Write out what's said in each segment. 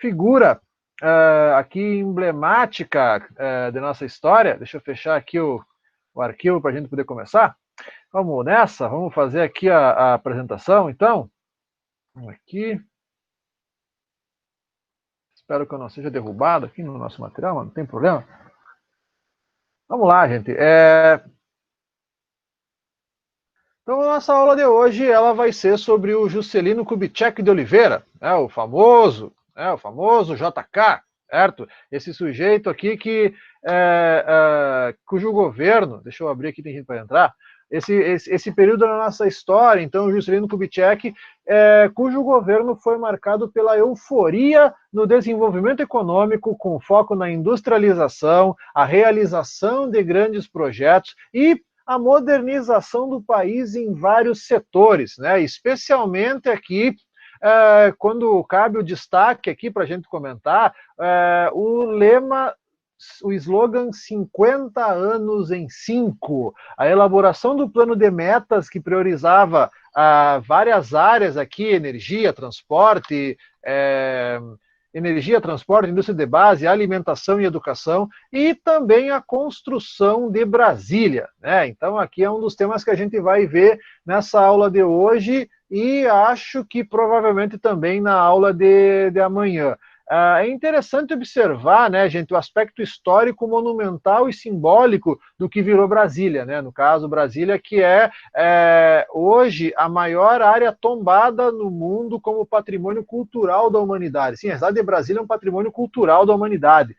figura aqui emblemática da nossa história. Deixa eu fechar aqui o arquivo para a gente poder começar. Vamos nessa, vamos fazer aqui a apresentação, então. Vamos aqui. Espero que eu não seja derrubado aqui no nosso material, mas não tem problema. Vamos lá, gente. Então, a nossa aula de hoje ela vai ser sobre o Juscelino Kubitschek de Oliveira, o famoso JK, certo? Esse sujeito aqui cujo governo, deixa eu abrir aqui, tem gente para entrar, esse período da nossa história, então, o Juscelino Kubitschek, cujo governo foi marcado pela euforia no desenvolvimento econômico, com foco na industrialização, a realização de grandes projetos e a modernização do país em vários setores, né? Especialmente aqui, quando cabe o destaque aqui para a gente comentar, o lema, o slogan 50 anos em 5, a elaboração do plano de metas que priorizava várias áreas aqui, energia, transporte, indústria de base, alimentação e educação, e também a construção de Brasília, né? Então, aqui é um dos temas que a gente vai ver nessa aula de hoje e acho que provavelmente também na aula de amanhã. É interessante observar, né, gente, o aspecto histórico, monumental e simbólico do que virou Brasília, né? No caso, Brasília, que é hoje a maior área tombada no mundo como patrimônio cultural da humanidade. Sim, a cidade de Brasília é um patrimônio cultural da humanidade.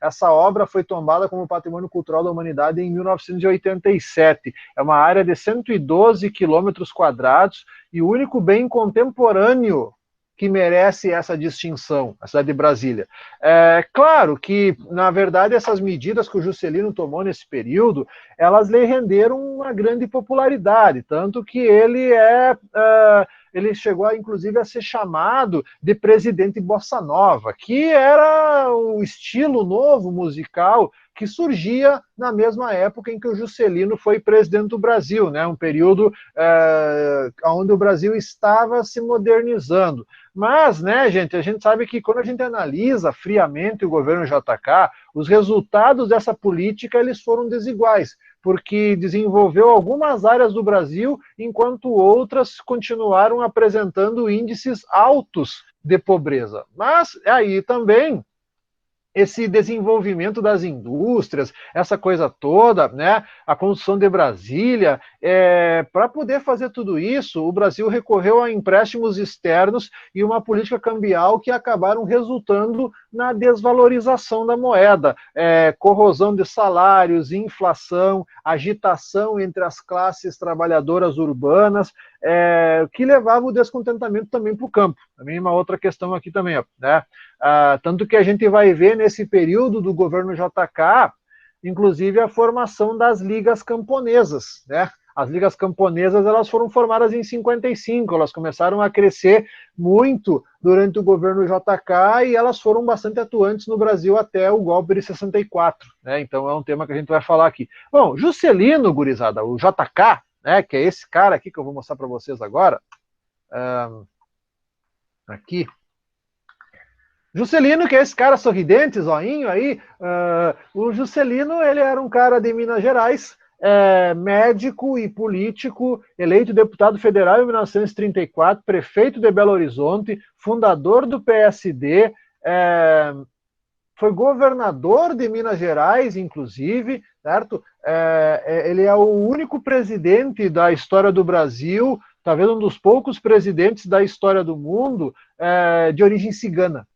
Essa obra foi tombada como patrimônio cultural da humanidade em 1987. É uma área de 112 quilômetros quadrados e o único bem contemporâneo que merece essa distinção, a cidade de Brasília. Claro que, na verdade, essas medidas que o Juscelino tomou nesse período, elas lhe renderam uma grande popularidade, tanto que ele chegou, inclusive, a ser chamado de presidente bossa nova, que era o estilo novo musical que surgia na mesma época em que o Juscelino foi presidente do Brasil, né? Um período onde o Brasil estava se modernizando. Mas, né, gente, a gente sabe que quando a gente analisa friamente o governo JK, os resultados dessa política eles foram desiguais, porque desenvolveu algumas áreas do Brasil, enquanto outras continuaram apresentando índices altos de pobreza. Mas aí também esse desenvolvimento das indústrias, essa coisa toda, né, a construção de Brasília, para poder fazer tudo isso, o Brasil recorreu a empréstimos externos e uma política cambial que acabaram resultando na desvalorização da moeda, corrosão de salários, inflação, agitação entre as classes trabalhadoras urbanas, que levava o descontentamento também para o campo. Também uma outra questão aqui também, né? Tanto que a gente vai ver nesse período do governo JK, inclusive a formação das ligas camponesas, né? As ligas camponesas elas foram formadas em 55, elas começaram a crescer muito durante o governo JK e elas foram bastante atuantes no Brasil até o golpe de 64, né? Então é um tema que a gente vai falar aqui. Bom, Juscelino, gurizada, o JK, né, que é esse cara aqui que eu vou mostrar para vocês agora, aqui. Juscelino, que é esse cara sorridente, zoinho aí, o Juscelino, ele era um cara de Minas Gerais, médico e político, eleito deputado federal em 1934, prefeito de Belo Horizonte, fundador do PSD, foi governador de Minas Gerais, inclusive, certo? Ele é o único presidente da história do Brasil, talvez um dos poucos presidentes da história do mundo, de origem cigana.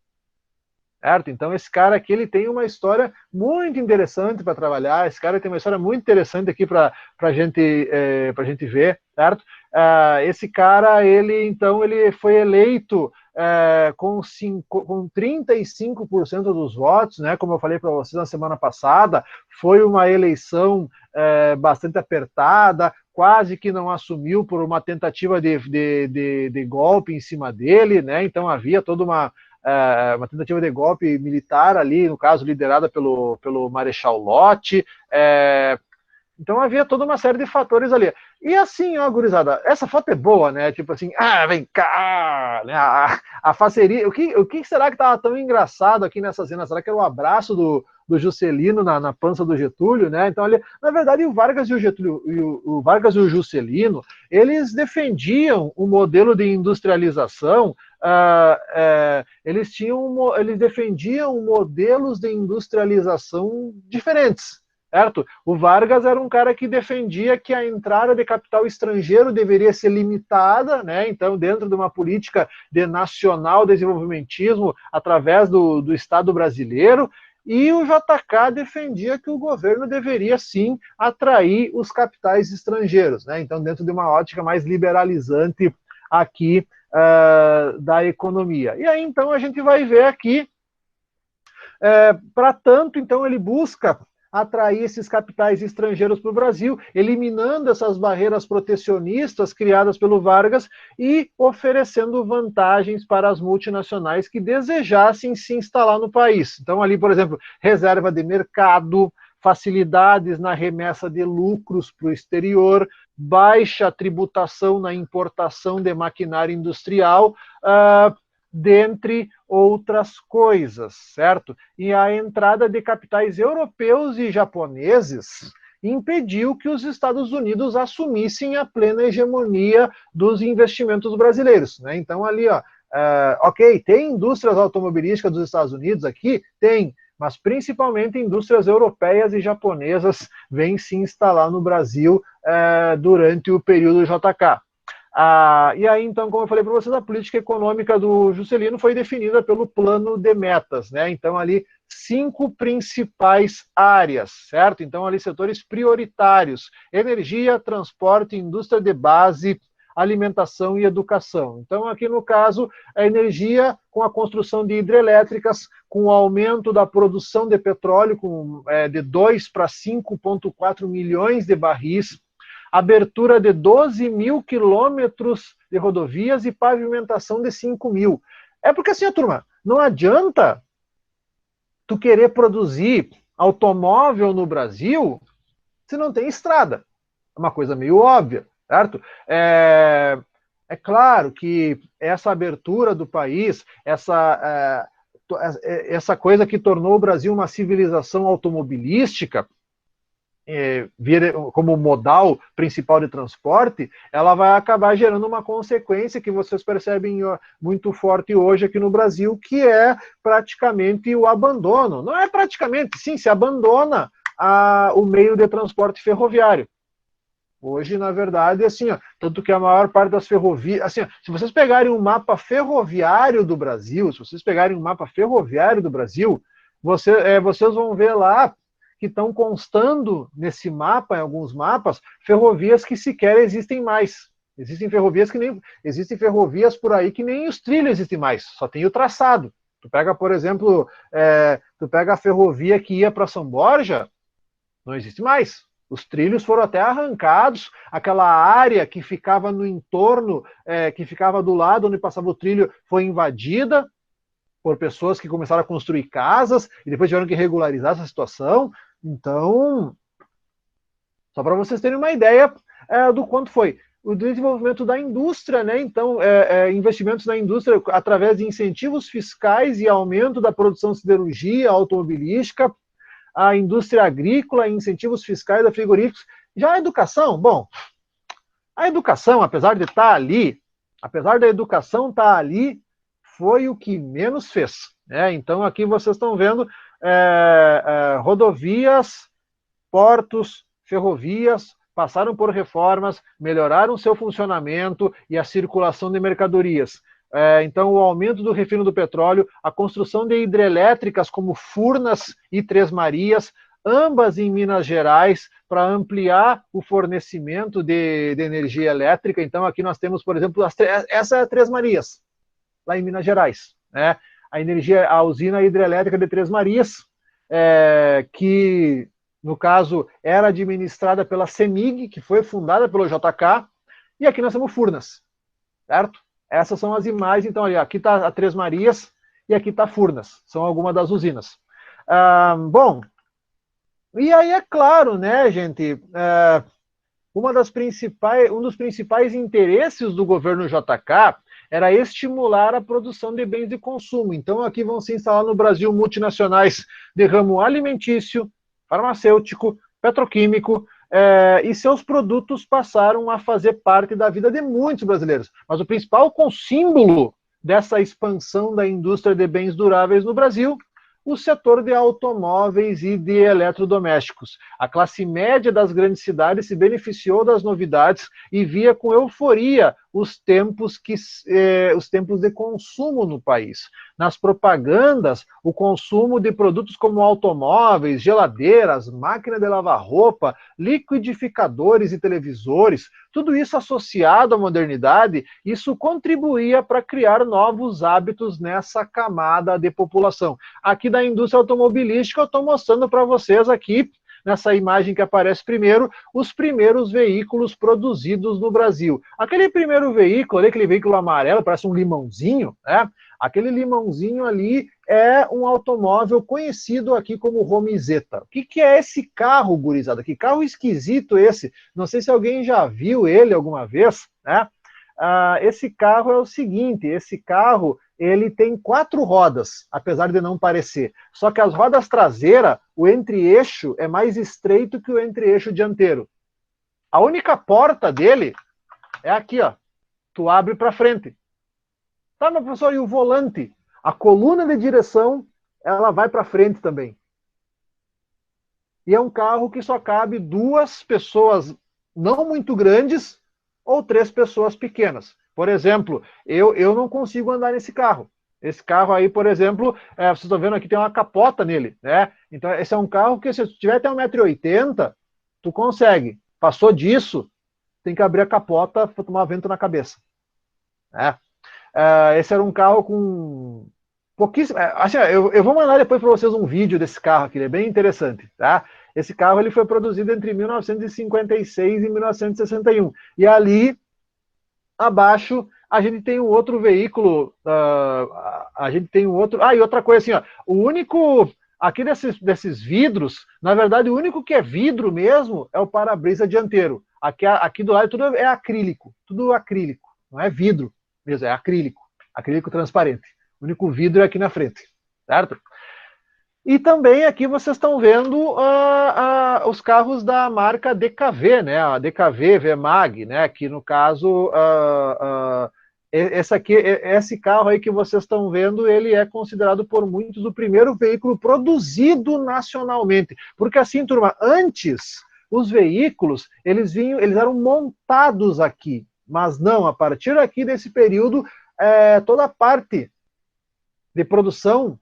Certo? Então esse cara aqui ele tem uma história muito interessante para trabalhar, esse cara tem uma história muito interessante aqui para a gente ver, certo? Esse cara, ele foi eleito com 35% dos votos, né? Como eu falei para vocês na semana passada, foi uma eleição bastante apertada, quase que não assumiu por uma tentativa de golpe em cima dele, né? Então havia toda uma tentativa de golpe militar ali, no caso liderada pelo Marechal Lott, Então havia toda uma série de fatores ali. E assim, ó, gurizada, essa foto é boa, né? Tipo assim, vem cá, né? A faceria. O que será que estava tão engraçado aqui nessa cena? Será que era o abraço do Juscelino na pança do Getúlio, né? Então, ali, na verdade, o Vargas e o Getúlio, o Vargas e o Juscelino, eles defendiam o modelo de industrialização. Eles defendiam modelos de industrialização diferentes. Certo? O Vargas era um cara que defendia que a entrada de capital estrangeiro deveria ser limitada, né? Então, dentro de uma política de nacional desenvolvimentismo através do Estado brasileiro, e o JK defendia que o governo deveria sim atrair os capitais estrangeiros, né? Então, dentro de uma ótica mais liberalizante aqui da economia. E aí, então, a gente vai ver aqui, para tanto, então, ele busca atrair esses capitais estrangeiros para o Brasil, eliminando essas barreiras protecionistas criadas pelo Vargas e oferecendo vantagens para as multinacionais que desejassem se instalar no país. Então, ali, por exemplo, reserva de mercado, facilidades na remessa de lucros para o exterior, baixa tributação na importação de maquinário industrial, dentre outras coisas, certo? E a entrada de capitais europeus e japoneses impediu que os Estados Unidos assumissem a plena hegemonia dos investimentos brasileiros, né? Então ali, ó, ok, tem indústrias automobilísticas dos Estados Unidos aqui? Tem, mas principalmente indústrias europeias e japonesas vêm se instalar no Brasil durante o período JK. E aí, então, como eu falei para vocês, a política econômica do Juscelino foi definida pelo plano de metas, né? Então, ali, 5 principais áreas, certo? Então, ali, setores prioritários: energia, transporte, indústria de base, alimentação e educação. Então, aqui no caso, a energia com a construção de hidrelétricas, com o aumento da produção de petróleo de 2 para 5,4 milhões de barris, abertura de 12 mil quilômetros de rodovias e pavimentação de 5 mil. É porque assim, turma, não adianta tu querer produzir automóvel no Brasil se não tem estrada. É uma coisa meio óbvia, certo? É claro que essa abertura do país, essa coisa que tornou o Brasil uma civilização automobilística, vir como modal principal de transporte, ela vai acabar gerando uma consequência que vocês percebem muito forte hoje aqui no Brasil, que é praticamente o abandono. Não é praticamente, sim, se abandona o meio de transporte ferroviário. Hoje, na verdade, assim, ó, tanto que a maior parte das ferrovias, assim, ó, se vocês pegarem um mapa ferroviário do Brasil, vocês vão ver lá que estão constando nesse mapa, em alguns mapas, ferrovias que sequer existem mais. Existem ferrovias por aí que nem os trilhos existem mais, só tem o traçado. Tu pega, por exemplo, a ferrovia que ia para São Borja, não existe mais. Os trilhos foram até arrancados, aquela área que ficava no entorno, que ficava do lado onde passava o trilho, foi invadida por pessoas que começaram a construir casas e depois tiveram que regularizar essa situação. Então, só para vocês terem uma ideia do quanto foi. O desenvolvimento da indústria, né? Então, investimentos na indústria através de incentivos fiscais e aumento da produção de siderurgia, automobilística, a indústria agrícola, incentivos fiscais a frigoríficos. Já a educação, bom, a educação, apesar de estar ali, apesar da educação estar ali, foi o que menos fez, né? Então, aqui vocês estão vendo rodovias, portos, ferrovias, passaram por reformas, melhoraram seu funcionamento e a circulação de mercadorias. Então, o aumento do refino do petróleo, a construção de hidrelétricas como Furnas e Três Marias, ambas em Minas Gerais, para ampliar o fornecimento de energia elétrica. Então, aqui nós temos, por exemplo, essa é a Três Marias, lá em Minas Gerais, né? A usina hidrelétrica de Três Marias, que, no caso, era administrada pela CEMIG, que foi fundada pelo JK, e aqui nós temos Furnas, certo? Essas são as imagens, então, aqui está a Três Marias e aqui está Furnas, são algumas das usinas. Bom, E aí é claro, né, gente, um dos principais interesses do governo JK era estimular a produção de bens de consumo. Então, aqui vão se instalar no Brasil multinacionais de ramo alimentício, farmacêutico, petroquímico, e seus produtos passaram a fazer parte da vida de muitos brasileiros. Mas o principal símbolo dessa expansão da indústria de bens duráveis no Brasil, o setor de automóveis e de eletrodomésticos. A classe média das grandes cidades se beneficiou das novidades e via com euforia os tempos de consumo no país. Nas propagandas, o consumo de produtos como automóveis, geladeiras, máquina de lavar roupa, liquidificadores e televisores, tudo isso associado à modernidade, isso contribuía para criar novos hábitos nessa camada de população. Aqui da indústria automobilística, eu estou mostrando para vocês aqui, nessa imagem que aparece primeiro, os primeiros veículos produzidos no Brasil. Aquele primeiro veículo, aquele veículo amarelo, parece um limãozinho, né? Aquele limãozinho ali é um automóvel conhecido aqui como Romizeta. O que é esse carro, gurizada? Que carro esquisito esse? Não sei se alguém já viu ele alguma vez, né? Esse carro é o seguinte, esse carro ele tem 4 rodas, apesar de não parecer. Só que as rodas traseiras, o entre-eixo é mais estreito que o entre-eixo dianteiro. A única porta dele é aqui, ó. Tu abre para frente. Tá, meu professor, e o volante? A coluna de direção, ela vai para frente também. E é um carro que só cabe 2 pessoas não muito grandes ou 3 pessoas pequenas. Por exemplo, eu não consigo andar nesse carro. Esse carro aí, por exemplo, vocês estão vendo aqui, tem uma capota nele, né? Então, esse é um carro que se tu tiver até 1,80 m, tu consegue. Passou disso, tem que abrir a capota para tomar vento na cabeça. Né? Esse era um carro com pouquíssimo... Assim, eu vou mandar depois para vocês um vídeo desse carro aqui, ele é bem interessante, tá? Esse carro ele foi produzido entre 1956 e 1961. E ali, abaixo, a gente tem um outro veículo, a gente tem um outro... e outra coisa assim, ó, o único... Aqui desses vidros, na verdade, o único que é vidro mesmo é o para-brisa dianteiro. Aqui do lado tudo é acrílico, não é vidro mesmo, é acrílico transparente. O único vidro é aqui na frente, certo? E também aqui vocês estão vendo os carros da marca DKV, né? A DKV VMAG, né? Que no caso, esse carro aí que vocês estão vendo, ele é considerado por muitos o primeiro veículo produzido nacionalmente. Porque assim, turma, antes os veículos, eles eram montados aqui. Mas não, a partir aqui desse período, toda a parte de produção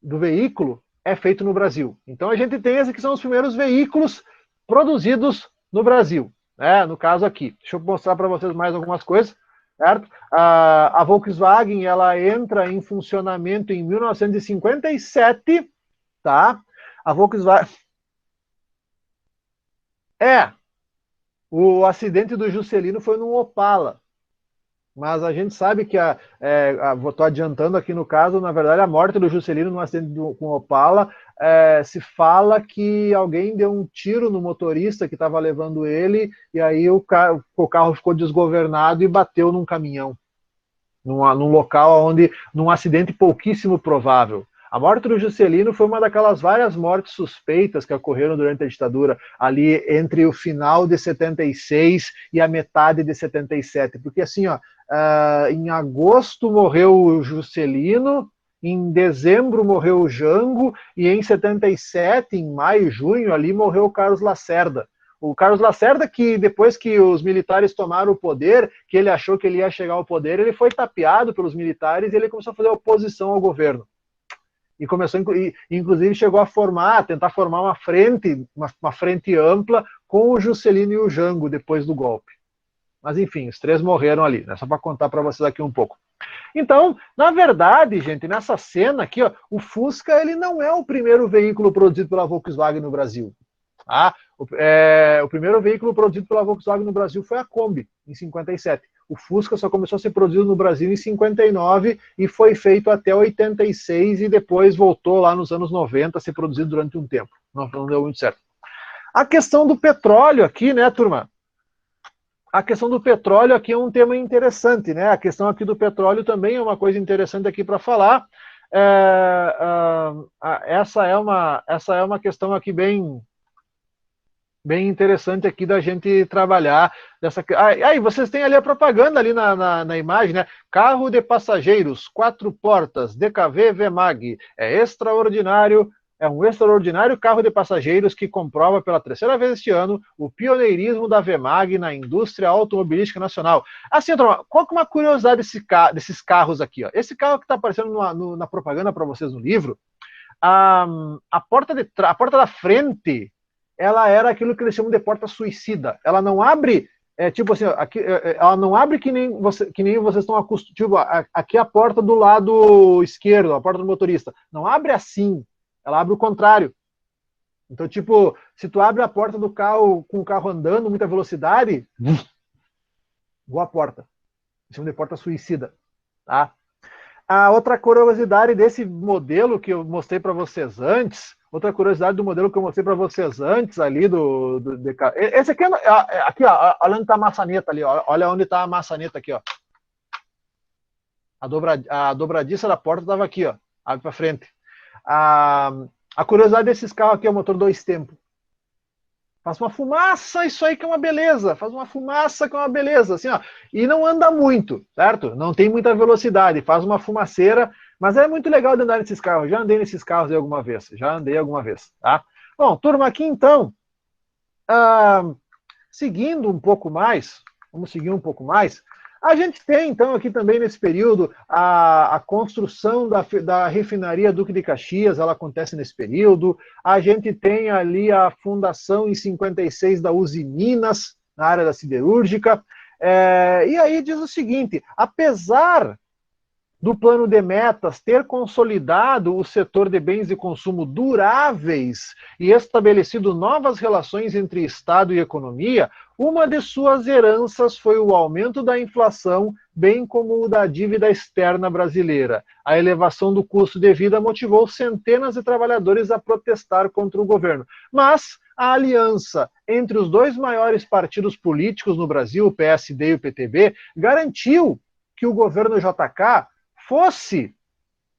do veículo é feito no Brasil. Então a gente tem esses que são os primeiros veículos produzidos no Brasil, né? No caso aqui. Deixa eu mostrar para vocês mais algumas coisas, certo? A Volkswagen, ela entra em funcionamento em 1957, tá? A Volkswagen... o acidente do Juscelino foi num Opala. Mas a gente sabe que estou adiantando aqui no caso, na verdade, a morte do Juscelino no acidente com o Opala, se fala que alguém deu um tiro no motorista que estava levando ele, e aí o carro ficou desgovernado e bateu num caminhão, num local onde, num acidente pouquíssimo provável. A morte do Juscelino foi uma daquelas várias mortes suspeitas que ocorreram durante a ditadura, ali entre o final de 76 e a metade de 77. Porque assim, ó, em agosto morreu o Juscelino, em dezembro morreu o Jango, e em 77, em maio, junho, ali morreu o Carlos Lacerda. O Carlos Lacerda, que depois que os militares tomaram o poder, que ele achou que ele ia chegar ao poder, ele foi tapeado pelos militares e ele começou a fazer oposição ao governo. E começou, inclusive chegou a tentar formar uma frente ampla com o Juscelino e o Jango depois do golpe. Mas enfim, os 3 morreram ali, né? Só para contar para vocês aqui um pouco. Então, na verdade, gente, nessa cena aqui, ó, o Fusca ele não é o primeiro veículo produzido pela Volkswagen no Brasil. Tá? O primeiro veículo produzido pela Volkswagen no Brasil foi a Kombi, em 57. O Fusca só começou a ser produzido no Brasil em 59 e foi feito até 86 e depois voltou lá nos anos 90 a ser produzido durante um tempo. Não deu muito certo. A questão do petróleo aqui, né, turma? A questão do petróleo aqui é um tema interessante, né? A questão aqui do petróleo também é uma coisa interessante aqui para falar. Essa é uma questão aqui bem interessante aqui da gente trabalhar. Aí, vocês têm ali a propaganda ali na imagem, né? Carro de passageiros, 4 portas, DKV Vemag. É um extraordinário carro de passageiros que comprova pela terceira vez este ano o pioneirismo da Vemag na indústria automobilística nacional. Assim, qual que é uma curiosidade desses carros aqui? Ó? Esse carro que está aparecendo na propaganda para vocês no livro, a porta da frente, ela era aquilo que eles chamam de porta suicida. Ela não abre, tipo assim, ela não abre que nem vocês estão acostumados. Tipo, aqui é a porta do lado esquerdo, a porta do motorista. Não abre assim, ela abre o contrário. Então, tipo, se tu abre a porta do carro com o carro andando, muita velocidade, boa porta. Chama de porta suicida, tá? A outra curiosidade desse modelo que eu mostrei para vocês antes, ali esse aqui, aqui ó, olha onde está a maçaneta ali, ó, olha onde está a maçaneta aqui, ó. A dobradiça da porta estava aqui, ó, abre para frente. A curiosidade desses carros aqui é o motor 2 tempos. Faz uma fumaça, isso aí que é uma beleza. Faz uma fumaça que é uma beleza, assim, ó. E não anda muito, certo? Não tem muita velocidade, faz uma fumaceira, mas é muito legal de andar nesses carros. Já andei nesses carros aí alguma vez, tá? Bom, turma, aqui então, seguindo um pouco mais, vamos seguir um pouco mais. A gente tem, então, aqui também nesse período, a construção da refinaria Duque de Caxias, ela acontece nesse período. A gente tem ali a fundação em 56 da Uzi Minas, na área da siderúrgica. E aí diz o seguinte, apesar do plano de metas ter consolidado o setor de bens de consumo duráveis e estabelecido novas relações entre Estado e economia, uma de suas heranças foi o aumento da inflação, bem como o da dívida externa brasileira. A elevação do custo de vida motivou centenas de trabalhadores a protestar contra o governo. Mas a aliança entre os dois maiores partidos políticos no Brasil, o PSD e o PTB, garantiu que o governo JK fosse,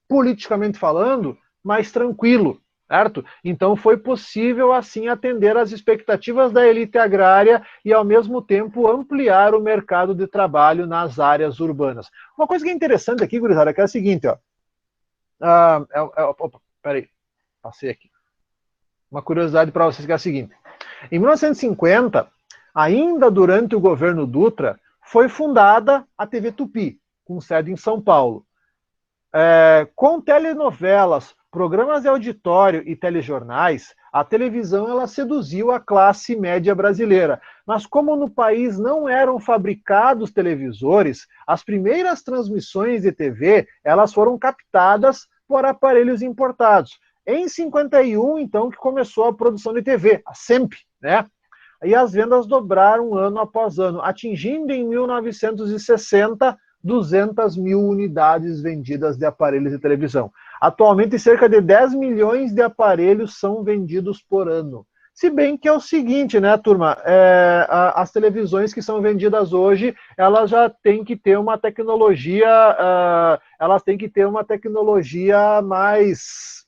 politicamente falando, mais tranquilo, certo? Então foi possível, assim, atender às expectativas da elite agrária e, ao mesmo tempo, ampliar o mercado de trabalho nas áreas urbanas. Uma coisa que é interessante aqui, gurizada, que é a seguinte, ó. Opa, peraí, passei aqui. Uma curiosidade para vocês que é a seguinte. Em 1950, ainda durante o governo Dutra, foi fundada a TV Tupi, com sede em São Paulo. Com telenovelas, programas de auditório e telejornais, a televisão ela seduziu a classe média brasileira. Mas como no país não eram fabricados televisores, as primeiras transmissões de TV elas foram captadas por aparelhos importados. Em 51, então, que começou a produção de TV, a SEMP, né? E as vendas dobraram ano após ano, atingindo em 1960 200 mil unidades vendidas de aparelhos de televisão. Atualmente, cerca de 10 milhões de aparelhos são vendidos por ano. Se bem que é o seguinte, né, turma? As televisões que são vendidas hoje, elas já têm que ter uma tecnologia, mais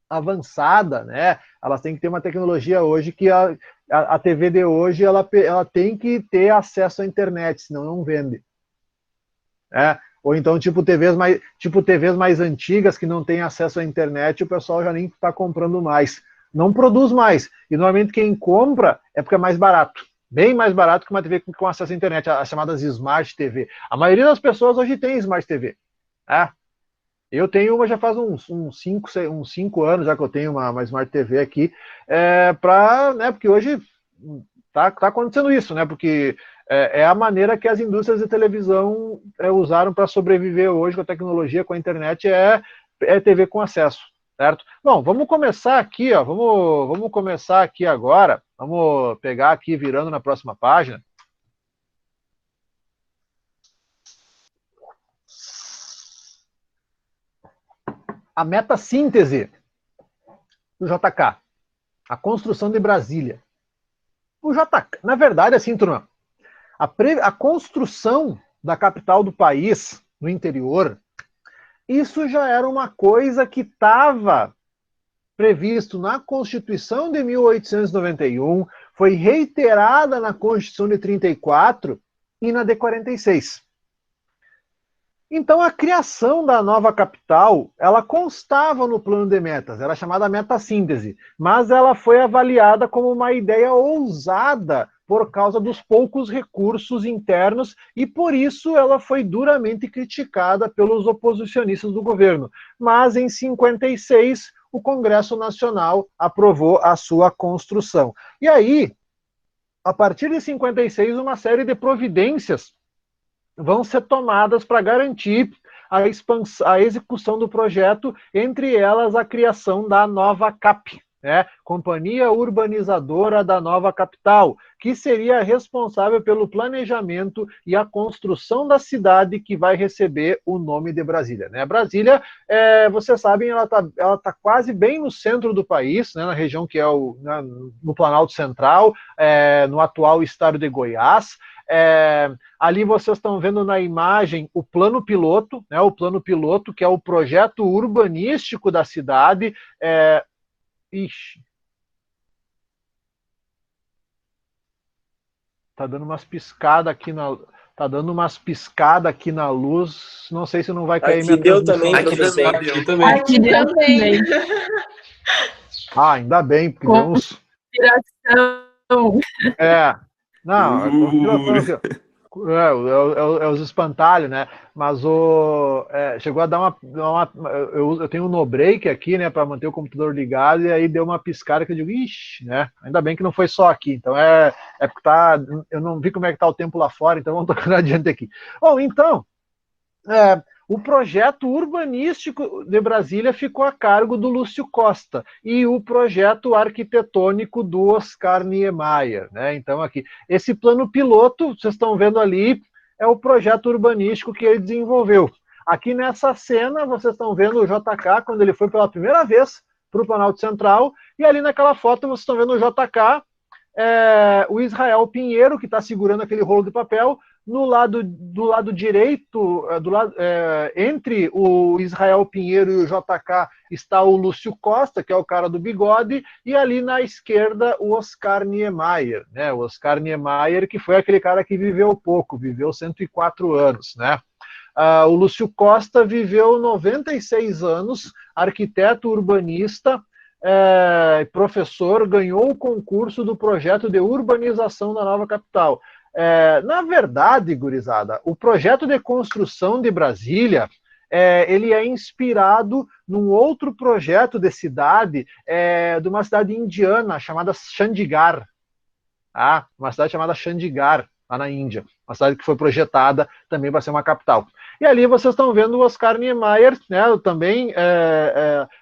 avançada, né? Elas têm que ter uma tecnologia hoje que a TV de hoje ela tem que ter acesso à internet, senão não vende. Ou então tipo TVs mais antigas que não têm acesso à internet, o pessoal já nem está comprando mais. Não produz mais. E normalmente quem compra é porque é mais barato. Bem mais barato que uma TV com acesso à internet, as chamadas Smart TV. A maioria das pessoas hoje tem Smart TV. Eu tenho uma já faz uns 5 anos já que eu tenho uma Smart TV aqui, porque hoje tá acontecendo isso, né? Porque é a maneira que as indústrias de televisão usaram para sobreviver hoje com a tecnologia, com a internet, é TV com acesso, certo? Bom, vamos começar aqui, ó, vamos começar aqui agora, vamos pegar aqui virando na próxima página. a metassíntese do JK, a construção de Brasília. O JK, na verdade, assim, turma, a construção da capital do país, no interior, isso já era uma coisa que estava previsto na Constituição de 1891, foi reiterada na Constituição de 34 e na de 46. Então, a criação da nova capital, ela constava no plano de metas, era chamada metassíntese, mas ela foi avaliada como uma ideia ousada por causa dos poucos recursos internos e, por isso, ela foi duramente criticada pelos oposicionistas do governo. Mas, em 56, o Congresso Nacional aprovou a sua construção. E aí, a partir de 56, uma série de providências vão ser tomadas para garantir a execução do projeto, entre elas a criação da nova CAP, né? Companhia Urbanizadora da Nova Capital, que seria responsável pelo planejamento e a construção da cidade que vai receber o nome de Brasília, né? Brasília, vocês sabem, ela tá quase bem no centro do país, né? Na região que é no Planalto Central, no atual estado de Goiás. Ali vocês estão vendo na imagem o plano piloto, né, o plano piloto, que é o projeto urbanístico da cidade. Ixi. Tá dando umas piscadas aqui na luz, não sei se não vai cair aqui minha deu transmissão. também, professor. Aqui também. Aqui deu também. Ah, ainda bem, porque deu uns... Conspiração. Não, a conspiração aqui, é os espantalhos, né? Mas chegou a dar eu tenho um no-break aqui, né, para manter o computador ligado, e aí deu uma piscada que eu digo, ixi, né? Ainda bem que não foi só aqui. Então porque eu não vi como é que tá o tempo lá fora, então vamos tocar adiante aqui. Bom, então, o projeto urbanístico de Brasília ficou a cargo do Lúcio Costa e o projeto arquitetônico do Oscar Niemeyer, né? Então, aqui, esse plano piloto, vocês estão vendo ali, é o projeto urbanístico que ele desenvolveu. Aqui nessa cena, vocês estão vendo o JK quando ele foi pela primeira vez para o Planalto Central, e ali naquela foto vocês estão vendo o JK, o Israel Pinheiro, que está segurando aquele rolo de papel. Do lado direito, entre o Israel Pinheiro e o JK, está o Lúcio Costa, que é o cara do bigode, e ali na esquerda o Oscar Niemeyer, né? O Oscar Niemeyer, que foi aquele cara que viveu pouco, viveu 104 anos, né? O Lúcio Costa viveu 96 anos, arquiteto urbanista, professor, ganhou o concurso do projeto de urbanização da nova capital. Na verdade, gurizada, o projeto de construção de Brasília, ele é inspirado num outro projeto de cidade, de uma cidade indiana chamada Chandigarh. Uma cidade chamada Chandigarh, lá na Índia. Uma cidade que foi projetada também para ser uma capital. E ali vocês estão vendo o Oscar Niemeyer, né, também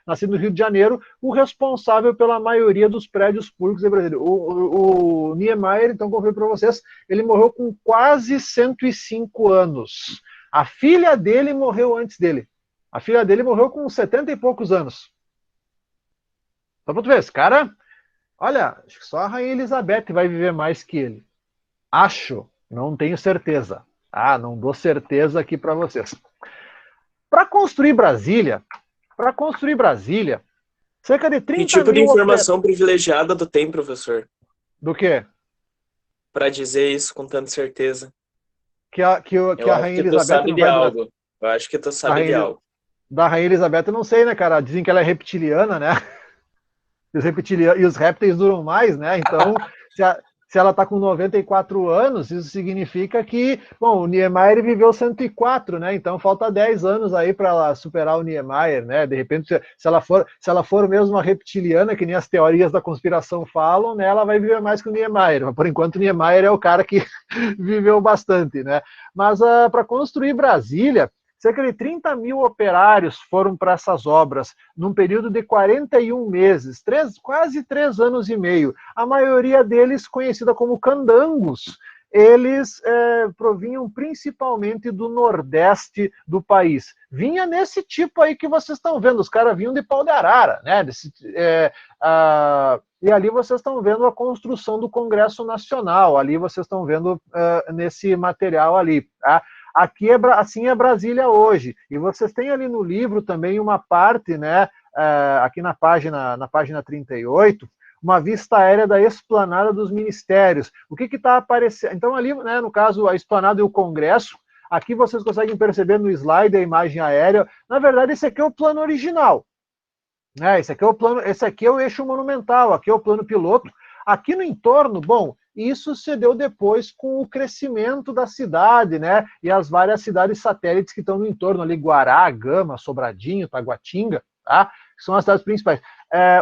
nascido no Rio de Janeiro, o responsável pela maioria dos prédios públicos de Brasília. O Niemeyer, então, como eu falei para vocês, ele morreu com quase 105 anos. A filha dele morreu antes dele. A filha dele morreu com 70 e poucos anos. Só para tu ver, esse cara, olha, acho que só a Rainha Elizabeth vai viver mais que ele. Acho, não tenho certeza. Não dou certeza aqui para vocês. Para construir Brasília, cerca de 30 Que tipo de mil informação privilegiada tu tem, professor? Do quê? Para dizer isso com tanta certeza. Que a Rainha Elizabeth não vai... algo. Eu acho que tu sabe de algo. Da Rainha Elizabeth eu não sei, né, cara? Dizem que ela é reptiliana, né? E os répteis duram mais, né? Então, se ela está com 94 anos, isso significa que, bom, o Niemeyer viveu 104, né? Então falta 10 anos aí para ela superar o Niemeyer, né? De repente, se ela for mesmo uma reptiliana, que nem as teorias da conspiração falam, né? Ela vai viver mais que o Niemeyer. Mas por enquanto o Niemeyer é o cara que viveu bastante, né? Mas para construir Brasília, cerca de 30 mil operários foram para essas obras, num período de 41 meses, quase 3 anos e meio. A maioria deles conhecida como candangos. eles provinham principalmente do nordeste do país. Vinha nesse tipo aí que vocês estão vendo, os caras vinham de pau de arara, né? E ali vocês estão vendo a construção do Congresso Nacional, ali vocês estão vendo nesse material ali, tá? Aqui assim é Brasília hoje, e vocês têm ali no livro também uma parte, né, aqui na página 38, uma vista aérea da esplanada dos ministérios. O que está aparecendo? Então ali, né, no caso, a esplanada e o Congresso, aqui vocês conseguem perceber no slide a imagem aérea. Na verdade, esse aqui é o plano original. Esse aqui é o eixo monumental, aqui é o plano piloto. Aqui no entorno, bom, isso se deu depois com o crescimento da cidade, né? E as várias cidades satélites que estão no entorno ali, Guará, Gama, Sobradinho, Taguatinga, tá? Que são as cidades principais.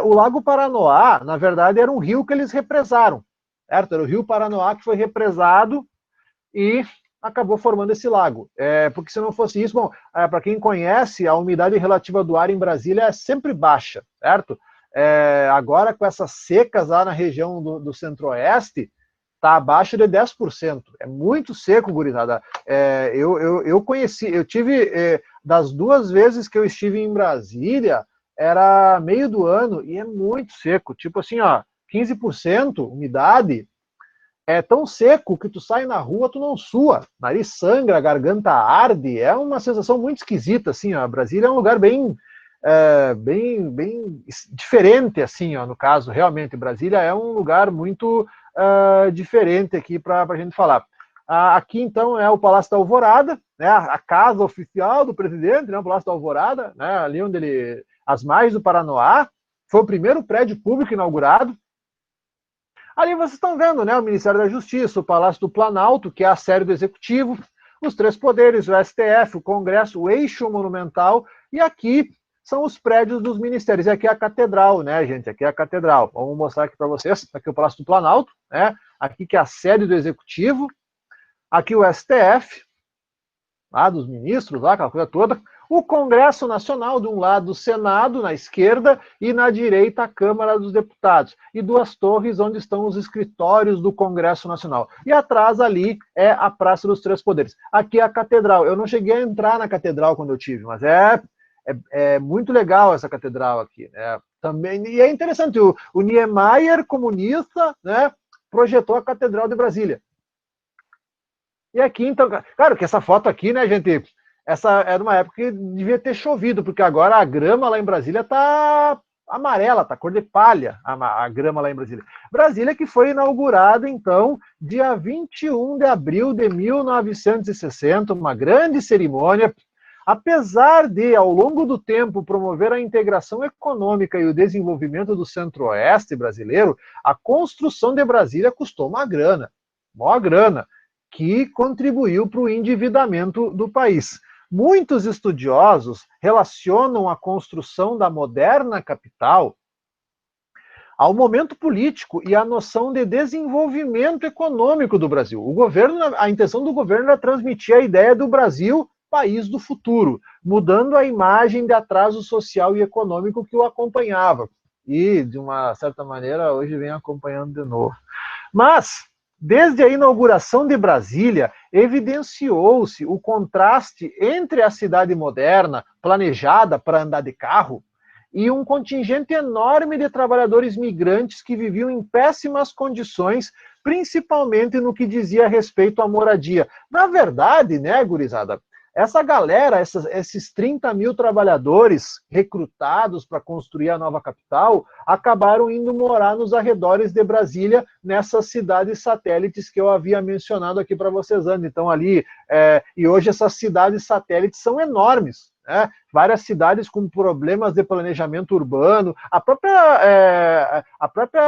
O Lago Paranoá, na verdade, era um rio que eles represaram, certo? Era o rio Paranoá que foi represado e acabou formando esse lago. Porque se não fosse isso, bom, para quem conhece, a umidade relativa do ar em Brasília é sempre baixa, certo? Agora, com essas secas lá na região do centro-oeste, está abaixo de 10%. É muito seco, gurizada. Eu tive, das 2 vezes que eu estive em Brasília, era meio do ano, e é muito seco. Tipo assim, ó, 15% umidade, é tão seco que tu sai na rua, tu não sua. Nariz sangra, garganta arde, é uma sensação muito esquisita, assim, ó. Brasília é um lugar bem diferente, assim, ó, no caso, realmente. Brasília é um lugar muito diferente aqui para a gente falar. Aqui, então, é o Palácio da Alvorada, né, a casa oficial do presidente, né, o Palácio da Alvorada, né, ali onde as margens do Paranoá, foi o primeiro prédio público inaugurado. Ali vocês estão vendo, né, o Ministério da Justiça, o Palácio do Planalto, que é a sede do Executivo, os 3 poderes, o STF, o Congresso, o eixo monumental, e aqui são os prédios dos ministérios. E aqui é a catedral, né, gente? Aqui é a catedral. Vamos mostrar aqui para vocês. Aqui é o Palácio do Planalto, né? Aqui que é a sede do Executivo. Aqui o STF, lá dos ministros, lá, aquela coisa toda. O Congresso Nacional, de um lado o Senado, na esquerda, e na direita a Câmara dos Deputados. E 2 torres onde estão os escritórios do Congresso Nacional. E atrás ali é a Praça dos 3 Poderes. Aqui é a catedral. Eu não cheguei a entrar na catedral quando eu tive, mas é muito legal essa catedral aqui, né? Também, e é interessante, o Niemeyer, comunista, né, projetou a Catedral de Brasília. E aqui, então, claro que essa foto aqui, né, gente, essa é de uma época que devia ter chovido, porque agora a grama lá em Brasília tá amarela, tá cor de palha, a grama lá em Brasília. Brasília que foi inaugurada, então, dia 21 de abril de 1960, uma grande cerimônia. Apesar de, ao longo do tempo, promover a integração econômica e o desenvolvimento do centro-oeste brasileiro, a construção de Brasília custou uma grana, que contribuiu para o endividamento do país. Muitos estudiosos relacionam a construção da moderna capital ao momento político e à noção de desenvolvimento econômico do Brasil. A intenção do governo era transmitir a ideia do Brasil país do futuro, mudando a imagem de atraso social e econômico que o acompanhava. E, de uma certa maneira, hoje vem acompanhando de novo. Mas, desde a inauguração de Brasília, evidenciou-se o contraste entre a cidade moderna, planejada para andar de carro, e um contingente enorme de trabalhadores migrantes que viviam em péssimas condições, principalmente no que dizia respeito à moradia. Na verdade, né, gurizada, essa galera, esses 30 mil trabalhadores recrutados para construir a nova capital, acabaram indo morar nos arredores de Brasília, nessas cidades satélites que eu havia mencionado aqui para vocês antes. Então ali, e hoje essas cidades satélites são enormes, né? Várias cidades com problemas de planejamento urbano, a própria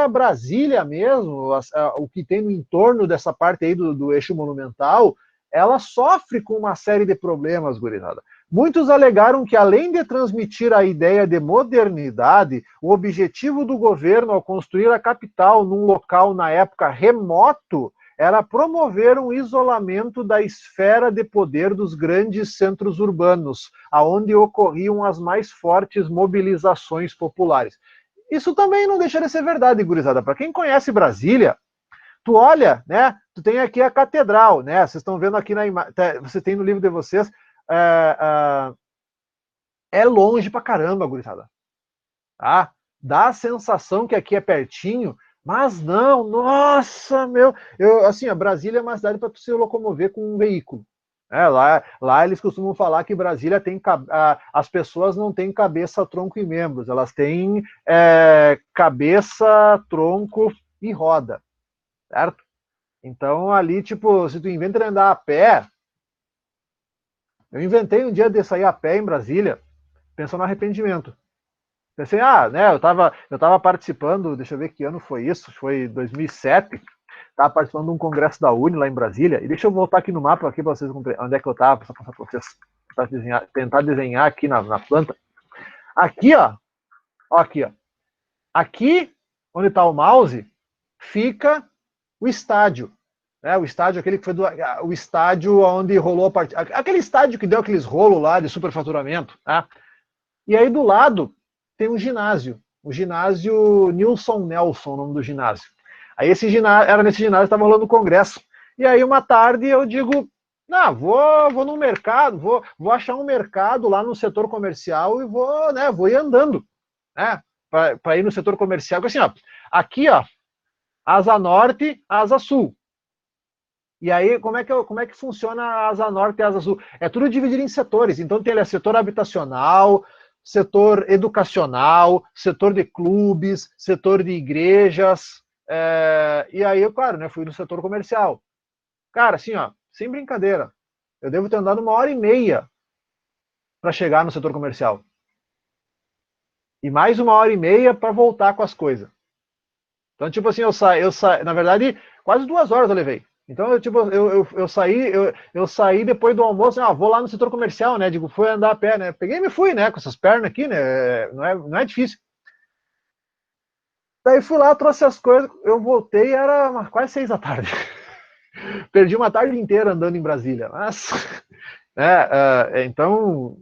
Brasília mesmo, o que tem no entorno dessa parte aí do eixo monumental, ela sofre com uma série de problemas, gurizada. Muitos alegaram que, além de transmitir a ideia de modernidade, o objetivo do governo ao construir a capital num local, na época, remoto, era promover um isolamento da esfera de poder dos grandes centros urbanos, aonde ocorriam as mais fortes mobilizações populares. Isso também não deixa de ser verdade, gurizada. Para quem conhece Brasília, tu olha, né? Tu tem aqui a catedral, né? Vocês estão vendo aqui na imagem, você tem no livro de vocês, é longe pra caramba, gurizada. Tá? Dá a sensação que aqui é pertinho, mas não, nossa, assim, a Brasília é uma cidade para tu se locomover com um veículo. Lá eles costumam falar que Brasília tem, as pessoas não têm cabeça, tronco e membros, elas têm cabeça, tronco e roda, certo? Então ali, tipo, se tu inventa de andar a pé, eu inventei um dia de sair a pé em Brasília, pensando no arrependimento. Pensei, né, eu tava participando, deixa eu ver que ano foi isso, foi 2007, estava participando de um congresso da Uni lá em Brasília, e deixa eu voltar aqui no mapa aqui para vocês onde é que eu estava, para passar para vocês, tentar desenhar aqui na planta. Aqui, ó, aqui, ó. Aqui, onde está o mouse, fica o estádio. O estádio, aquele que foi o estádio onde rolou a partida. Aquele estádio que deu aqueles rolos lá de superfaturamento. Tá? E aí do lado tem um ginásio. O ginásio Nilson Nelson, o nome do ginásio. Aí era nesse ginásio que estava rolando o congresso. E aí uma tarde eu digo, vou no mercado, vou achar um mercado lá no setor comercial e vou ir andando. Né? Para ir no setor comercial. Assim, ó, aqui, ó, asa norte, asa sul. E aí, como é que funciona a asa norte e a asa sul? É tudo dividido em setores. Então tem setor habitacional, setor educacional, setor de clubes, setor de igrejas. E aí, claro, né, fui no setor comercial. Cara, assim, ó, sem brincadeira, eu devo ter andado 1h30 para chegar no setor comercial. E mais 1h30 para voltar com as coisas. Então, tipo assim, eu saí, na verdade, quase 2 horas eu levei. Então, eu saí depois do almoço, vou lá no setor comercial, né? Digo, fui andar a pé, né? Peguei e me fui, né? Com essas pernas aqui, né? Não é difícil. Daí fui lá, trouxe as coisas, eu voltei, era quase 6 da tarde. Perdi uma tarde inteira andando em Brasília. Mas, então,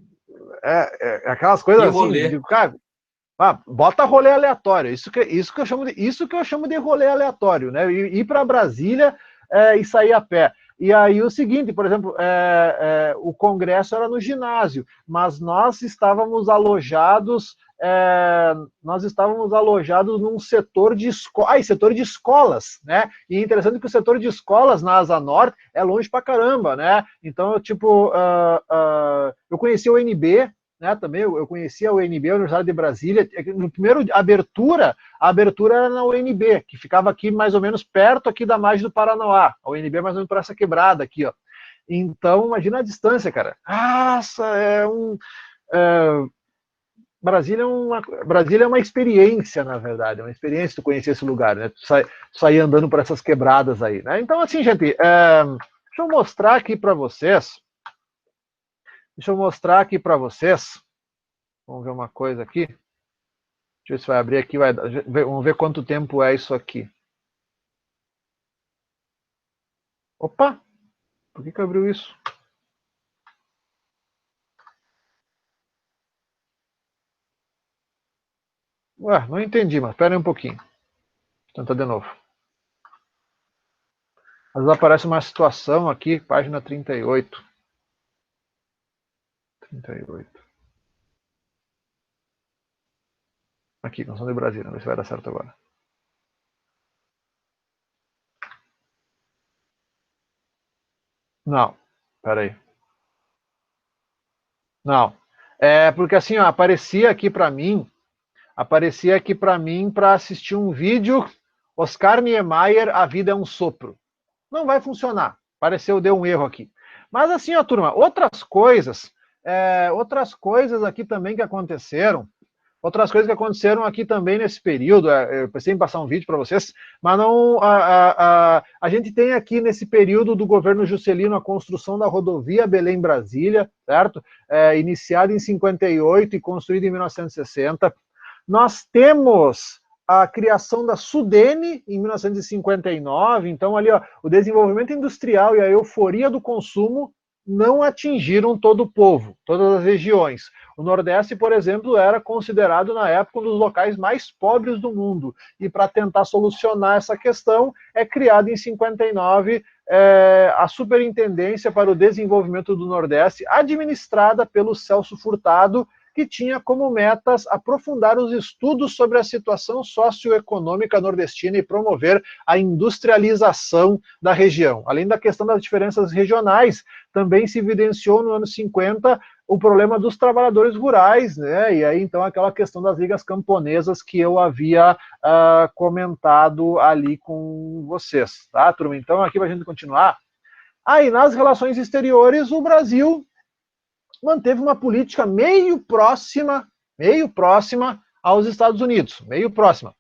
aquelas coisas assim, digo, cara, bota rolê aleatório. Isso que eu chamo de rolê aleatório, né? Ir para Brasília e sair a pé. E aí o seguinte, por exemplo, o congresso era no ginásio, mas nós estávamos alojados num setor de setor de escolas, né? E é interessante que o setor de escolas na Asa Norte é longe pra caramba, né? Então, eu conheci o UNB, né, também eu conhecia a UNB, a Universidade de Brasília. No primeiro a abertura era na UNB, que ficava aqui mais ou menos perto aqui da margem do Paranoá. A UNB é mais ou menos por essa quebrada aqui, ó. Então, imagina a distância, cara. Nossa, Brasília é uma experiência, na verdade, é uma experiência tu conhecer esse lugar, né? Tu sair andando por essas quebradas aí, né? Então, assim, gente, deixa eu mostrar aqui para vocês. Vamos ver uma coisa aqui. Deixa eu ver se vai abrir aqui. Vamos ver quanto tempo é isso aqui. Opa! Por que abriu isso? Ué, não entendi, mas espera aí um pouquinho. Vou tentar de novo. Às vezes aparece uma situação aqui, página 38. 38. Aqui, Canção de Brasília. Vamos ver se vai dar certo agora. Não, peraí. Não. Porque assim, ó, aparecia aqui para mim para assistir um vídeo, Oscar Niemeyer, A Vida é um Sopro. Não vai funcionar. Deu um erro aqui. Mas assim, ó, turma, outras coisas aqui também que aconteceram, aqui também nesse período, eu pensei em passar um vídeo para vocês, mas não, a gente tem aqui nesse período do governo Juscelino a construção da rodovia Belém-Brasília, certo? Iniciada em 58 e construída em 1960. Nós temos a criação da Sudene em 1959, então ali, ó, o desenvolvimento industrial e a euforia do consumo, não atingiram todo o povo, todas as regiões. O Nordeste, por exemplo, era considerado na época um dos locais mais pobres do mundo. E para tentar solucionar essa questão, é criada em 59 a Superintendência para o Desenvolvimento do Nordeste, administrada pelo Celso Furtado, que tinha como metas aprofundar os estudos sobre a situação socioeconômica nordestina e promover a industrialização da região. Além da questão das diferenças regionais, também se evidenciou no ano 50 o problema dos trabalhadores rurais, né? E aí então aquela questão das ligas camponesas que eu havia comentado ali com vocês, tá, turma? Então aqui para a gente continuar. Aí nas relações exteriores o Brasil manteve uma política meio próxima aos Estados Unidos, meio próxima.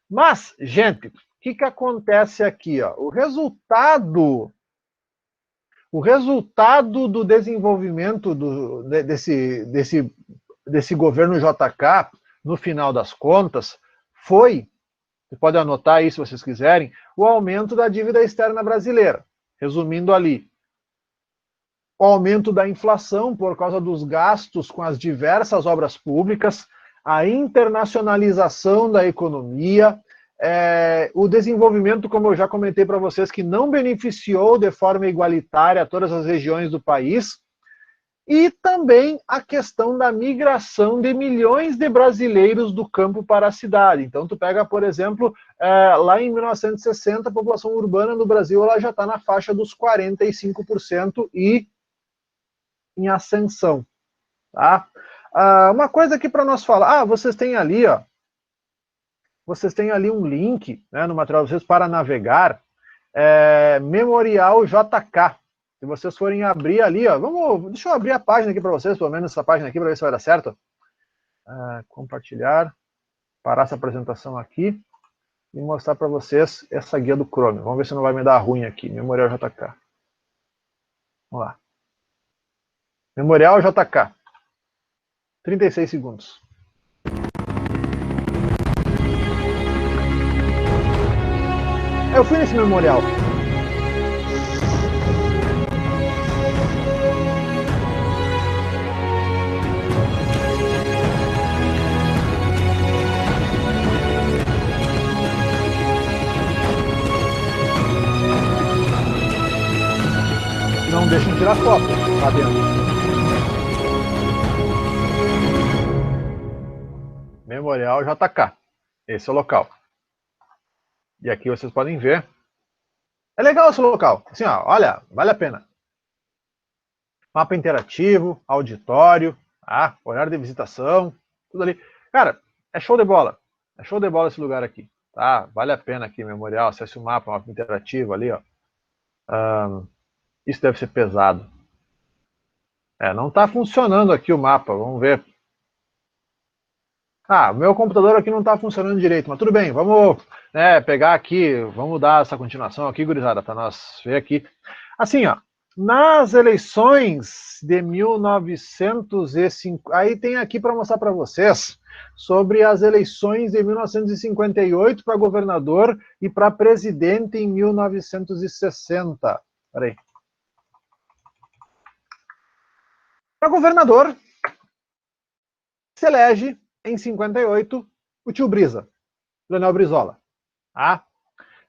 Mas, gente, o que acontece aqui? Ó? O resultado do desenvolvimento desse governo JK, no final das contas, foi, você pode anotar aí se vocês quiserem, o aumento da dívida externa brasileira. Resumindo ali, o aumento da inflação por causa dos gastos com as diversas obras públicas, a internacionalização da economia, o desenvolvimento, como eu já comentei para vocês, que não beneficiou de forma igualitária todas as regiões do país, e também a questão da migração de milhões de brasileiros do campo para a cidade. Então, tu pega, por exemplo, lá em 1960, a população urbana no Brasil ela já está na faixa dos 45% e em ascensão, tá? Uma coisa aqui para nós falar, vocês têm ali, ó, vocês têm ali um link, né, no material de vocês para navegar, Memorial JK. Se vocês forem abrir ali, ó, deixa eu abrir a página aqui para vocês, pelo menos essa página aqui, para ver se vai dar certo. Compartilhar, parar essa apresentação aqui e mostrar para vocês essa guia do Chrome. Vamos ver se não vai me dar ruim aqui, Memorial JK. Vamos lá. Memorial JK. 36 segundos. Eu fui nesse memorial. Não deixem tirar foto lá dentro. Memorial JK. Esse é o local. E aqui vocês podem ver. É legal esse local. Assim, ó, olha, vale a pena. Mapa interativo, auditório, horário de visitação, tudo ali. Cara, é show de bola. É show de bola esse lugar aqui. Tá? Vale a pena aqui, memorial. Acesse o mapa interativo ali, ó. Isso deve ser pesado. Não está funcionando aqui o mapa. Vamos ver. O meu computador aqui não está funcionando direito, mas tudo bem, vamos pegar aqui, vamos dar essa continuação aqui, gurizada, para nós ver aqui. Assim, ó, nas eleições de 1905, aí tem aqui para mostrar para vocês sobre as eleições de 1958 para governador e para presidente em 1960. Peraí. Para governador, se elege em 58, o tio Brisa, Leonel Brizola. Deixa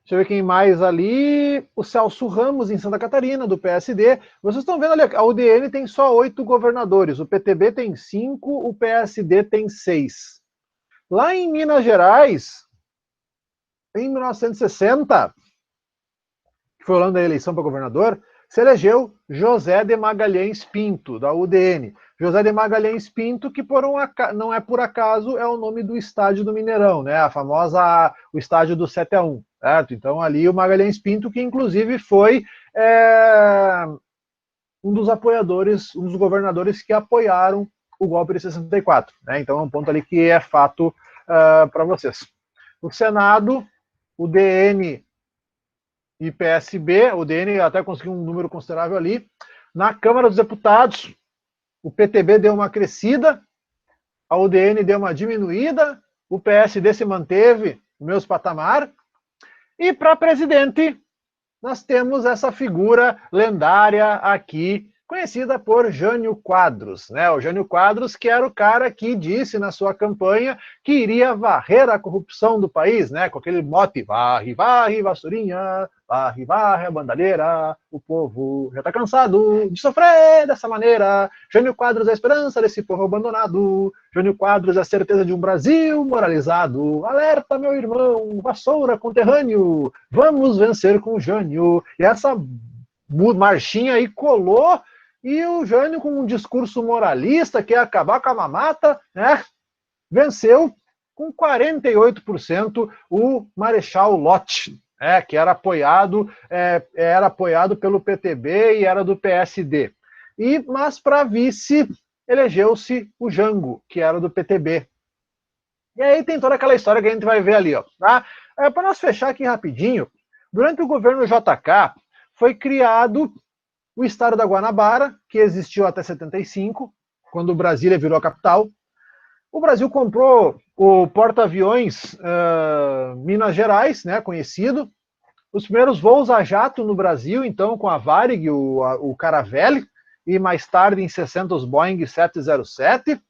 eu ver quem mais ali. O Celso Ramos, em Santa Catarina, do PSD. Vocês estão vendo ali, a UDN tem só 8 governadores, o PTB tem 5, o PSD tem 6. Lá em Minas Gerais, em 1960, que foi o ano da eleição para governador, se elegeu José de Magalhães Pinto, da UDN. José de Magalhães Pinto, que não é por acaso, é o nome do estádio do Mineirão, né? O estádio do 7-1, certo? Então ali o Magalhães Pinto, que inclusive foi um dos apoiadores, um dos governadores que apoiaram o golpe de 64, né? Então é um ponto ali que é fato para vocês. O Senado, o DN e PSB, o DN até conseguiu um número considerável ali. Na Câmara dos Deputados, o PTB deu uma crescida, a UDN deu uma diminuída, o PSD se manteve no mesmo patamar, e para presidente, nós temos essa figura lendária aqui, conhecida por Jânio Quadros, né? O Jânio Quadros, que era o cara que disse na sua campanha que iria varrer a corrupção do país, né? Com aquele mote, varre, varre, vassourinha, varre, varre a bandalheira, o povo já está cansado de sofrer dessa maneira. Jânio Quadros é a esperança desse povo abandonado. Jânio Quadros é a certeza de um Brasil moralizado. Alerta, meu irmão, vassoura conterrâneo, vamos vencer com o Jânio. E essa marchinha aí colou, e o Jânio, com um discurso moralista, que ia acabar com a mamata, né, venceu com 48% o Marechal Lott, que era apoiado pelo PTB e era do PSD. Mas para vice elegeu-se o Jango, que era do PTB. E aí tem toda aquela história que a gente vai ver ali, ó, tá? Para nós fechar aqui rapidinho, durante o governo JK, foi criado o estado da Guanabara, que existiu até 75, quando Brasília virou a capital. O Brasil comprou o porta-aviões Minas Gerais, né, conhecido. Os primeiros voos a jato no Brasil, então, com a Varig, o Caravelle, e mais tarde, em 60, os Boeing 707.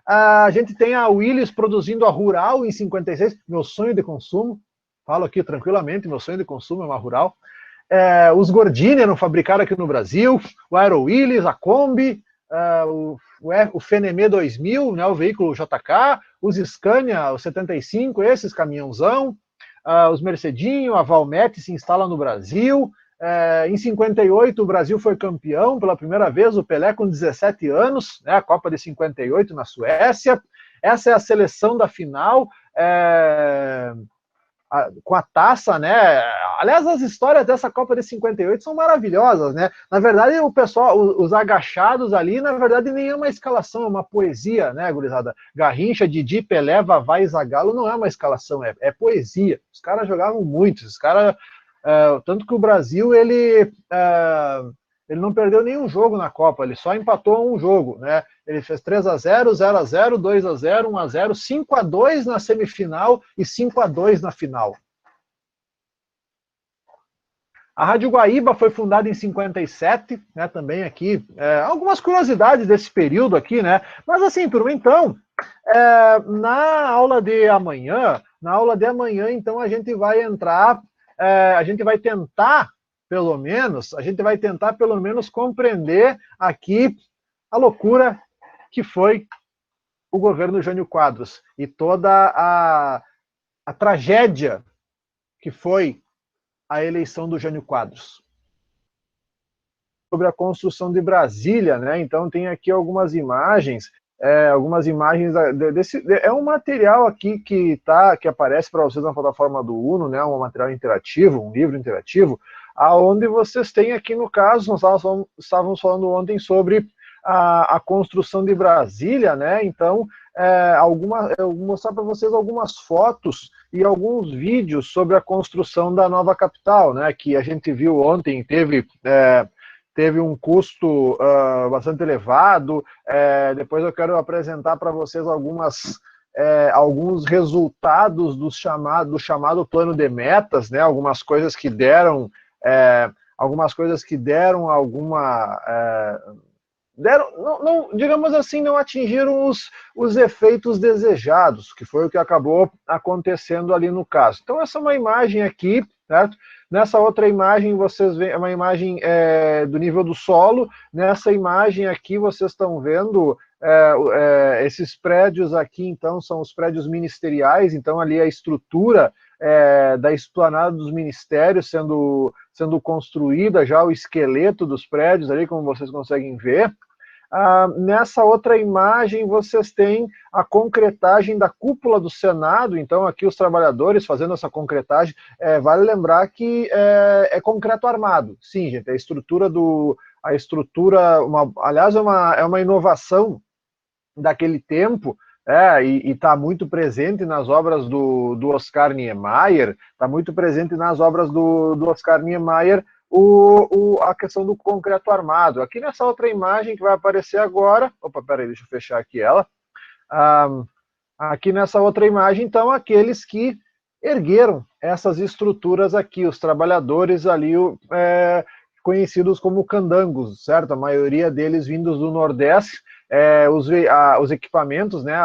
A gente tem a Willys produzindo a Rural em 56, meu sonho de consumo. Falo aqui tranquilamente, meu sonho de consumo é uma Rural. Os Gordini eram fabricados aqui no Brasil, o Aero Willys, a Kombi, o Fenemê 2000, né, o veículo JK, os Scania, o 75, esses caminhãozão, os Mercedinho, a Valmet se instala no Brasil. Em 58 o Brasil foi campeão pela primeira vez, o Pelé com 17 anos, né, a Copa de 58 na Suécia. Essa é a seleção da final, com a taça, né? Aliás, as histórias dessa Copa de 58 são maravilhosas, né? Na verdade, o pessoal, os agachados ali, na verdade, nem é uma escalação, é uma poesia, né, gurizada? Garrincha, Didi, Pelé, Vavá e Zagallo não é uma escalação, é poesia. Os caras jogavam muito, os caras... tanto que o Brasil, ele não perdeu nenhum jogo na Copa, ele só empatou um jogo, né? Ele fez 3-0, 0-0, 2-0, 1-0, 5-2 na semifinal e 5-2 na final. A Rádio Guaíba foi fundada em 57, né, também aqui, algumas curiosidades desse período aqui, né? Mas assim, turma, então, na aula de amanhã, então, a gente vai entrar, a gente vai tentar pelo menos compreender aqui a loucura que foi o governo Jânio Quadros e toda a tragédia que foi a eleição do Jânio Quadros. Sobre a construção de Brasília, né? Então tem aqui algumas imagens desse, é um material aqui que aparece para vocês na plataforma do Uno, né? Um material interativo, um livro interativo, aonde vocês têm aqui, no caso, nós estávamos falando ontem sobre a construção de Brasília, né? Então, eu vou mostrar para vocês algumas fotos e alguns vídeos sobre a construção da nova capital, né? Que a gente viu ontem, teve um custo bastante elevado. Depois eu quero apresentar para vocês alguns resultados do chamado plano de metas, né? Algumas coisas que deram digamos assim, não atingiram os efeitos desejados, que foi o que acabou acontecendo ali no caso. Então essa é uma imagem aqui, certo? Nessa outra imagem vocês veem uma imagem do nível do solo. Nessa imagem aqui vocês estão vendo esses prédios aqui, então, são os prédios ministeriais. Então ali a estrutura da esplanada dos ministérios sendo construída, já o esqueleto dos prédios ali, como vocês conseguem ver. Nessa outra imagem vocês têm a concretagem da cúpula do Senado. Então aqui os trabalhadores fazendo essa concretagem. Vale lembrar que é concreto armado. Sim, gente, aliás, é uma inovação daquele tempo, e está muito presente nas obras do Oscar Niemeyer, a questão do concreto armado. Aqui nessa outra imagem que vai aparecer agora, peraí, deixa eu fechar aqui ela. Aqui nessa outra imagem, então, aqueles que ergueram essas estruturas aqui, os trabalhadores ali, conhecidos como candangos, certo? A maioria deles vindos do Nordeste. Os equipamentos, né,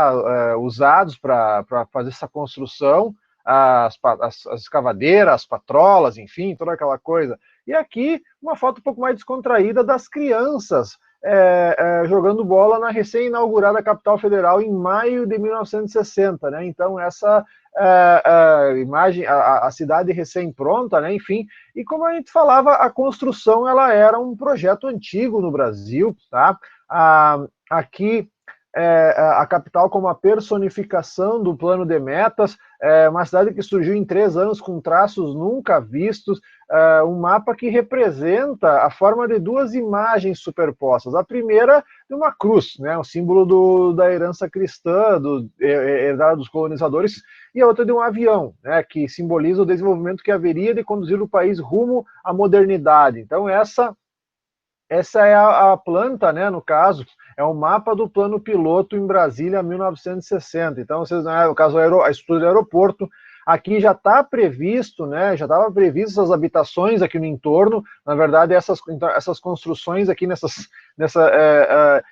usados para fazer essa construção, as escavadeiras, as patrolas, enfim, toda aquela coisa. E aqui, uma foto um pouco mais descontraída das crianças jogando bola na recém-inaugurada capital federal em maio de 1960, né? Então, essa imagem, a cidade recém-pronta, né? Enfim, e como a gente falava, a construção ela era um projeto antigo no Brasil, tá? Aqui, a capital como a personificação do plano de metas, uma cidade que surgiu em 3 anos com traços nunca vistos, um mapa que representa a forma de 2 imagens superpostas. A primeira de uma cruz, né, o símbolo da herança cristã, herdada dos colonizadores, e a outra de um avião, né, que simboliza o desenvolvimento que haveria de conduzir o país rumo à modernidade. Então essa é a planta, né, no caso, é o mapa do plano piloto em Brasília, 1960. Então, no caso, a estrutura do aeroporto, aqui já está previsto, né, já estava previsto essas habitações aqui no entorno, na verdade, essas construções aqui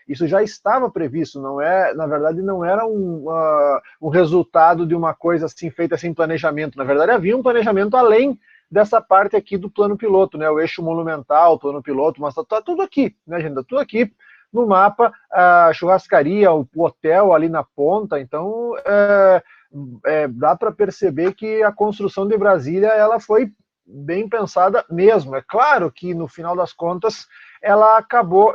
isso já estava previsto, na verdade, não era um resultado de uma coisa assim, feita sem planejamento, na verdade, havia um planejamento além dessa parte aqui do plano piloto, né, o eixo monumental, o plano piloto, mas tá tudo aqui, né, gente, tá tudo aqui no mapa, a churrascaria, o hotel ali na ponta, então dá para perceber que a construção de Brasília, ela foi bem pensada mesmo, é claro que no final das contas, ela acabou,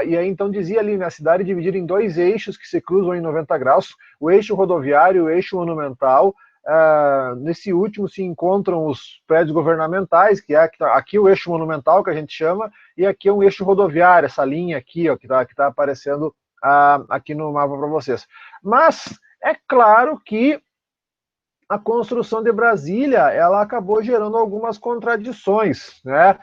e aí então dizia ali, né, a cidade dividida em 2 eixos que se cruzam em 90 graus, o eixo rodoviário e o eixo monumental. Nesse último se encontram os prédios governamentais, que é aqui o eixo monumental, que a gente chama, e aqui é um eixo rodoviário, essa linha aqui, ó, que tá aparecendo aqui no mapa para vocês. Mas é claro que a construção de Brasília, ela acabou gerando algumas contradições, né?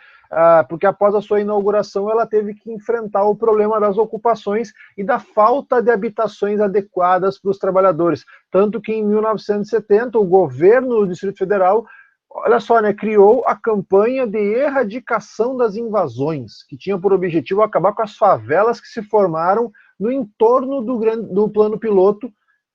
Porque após a sua inauguração ela teve que enfrentar o problema das ocupações e da falta de habitações adequadas para os trabalhadores. Tanto que em 1970 o governo do Distrito Federal, olha só, né, criou a campanha de erradicação das invasões, que tinha por objetivo acabar com as favelas que se formaram no entorno do plano piloto,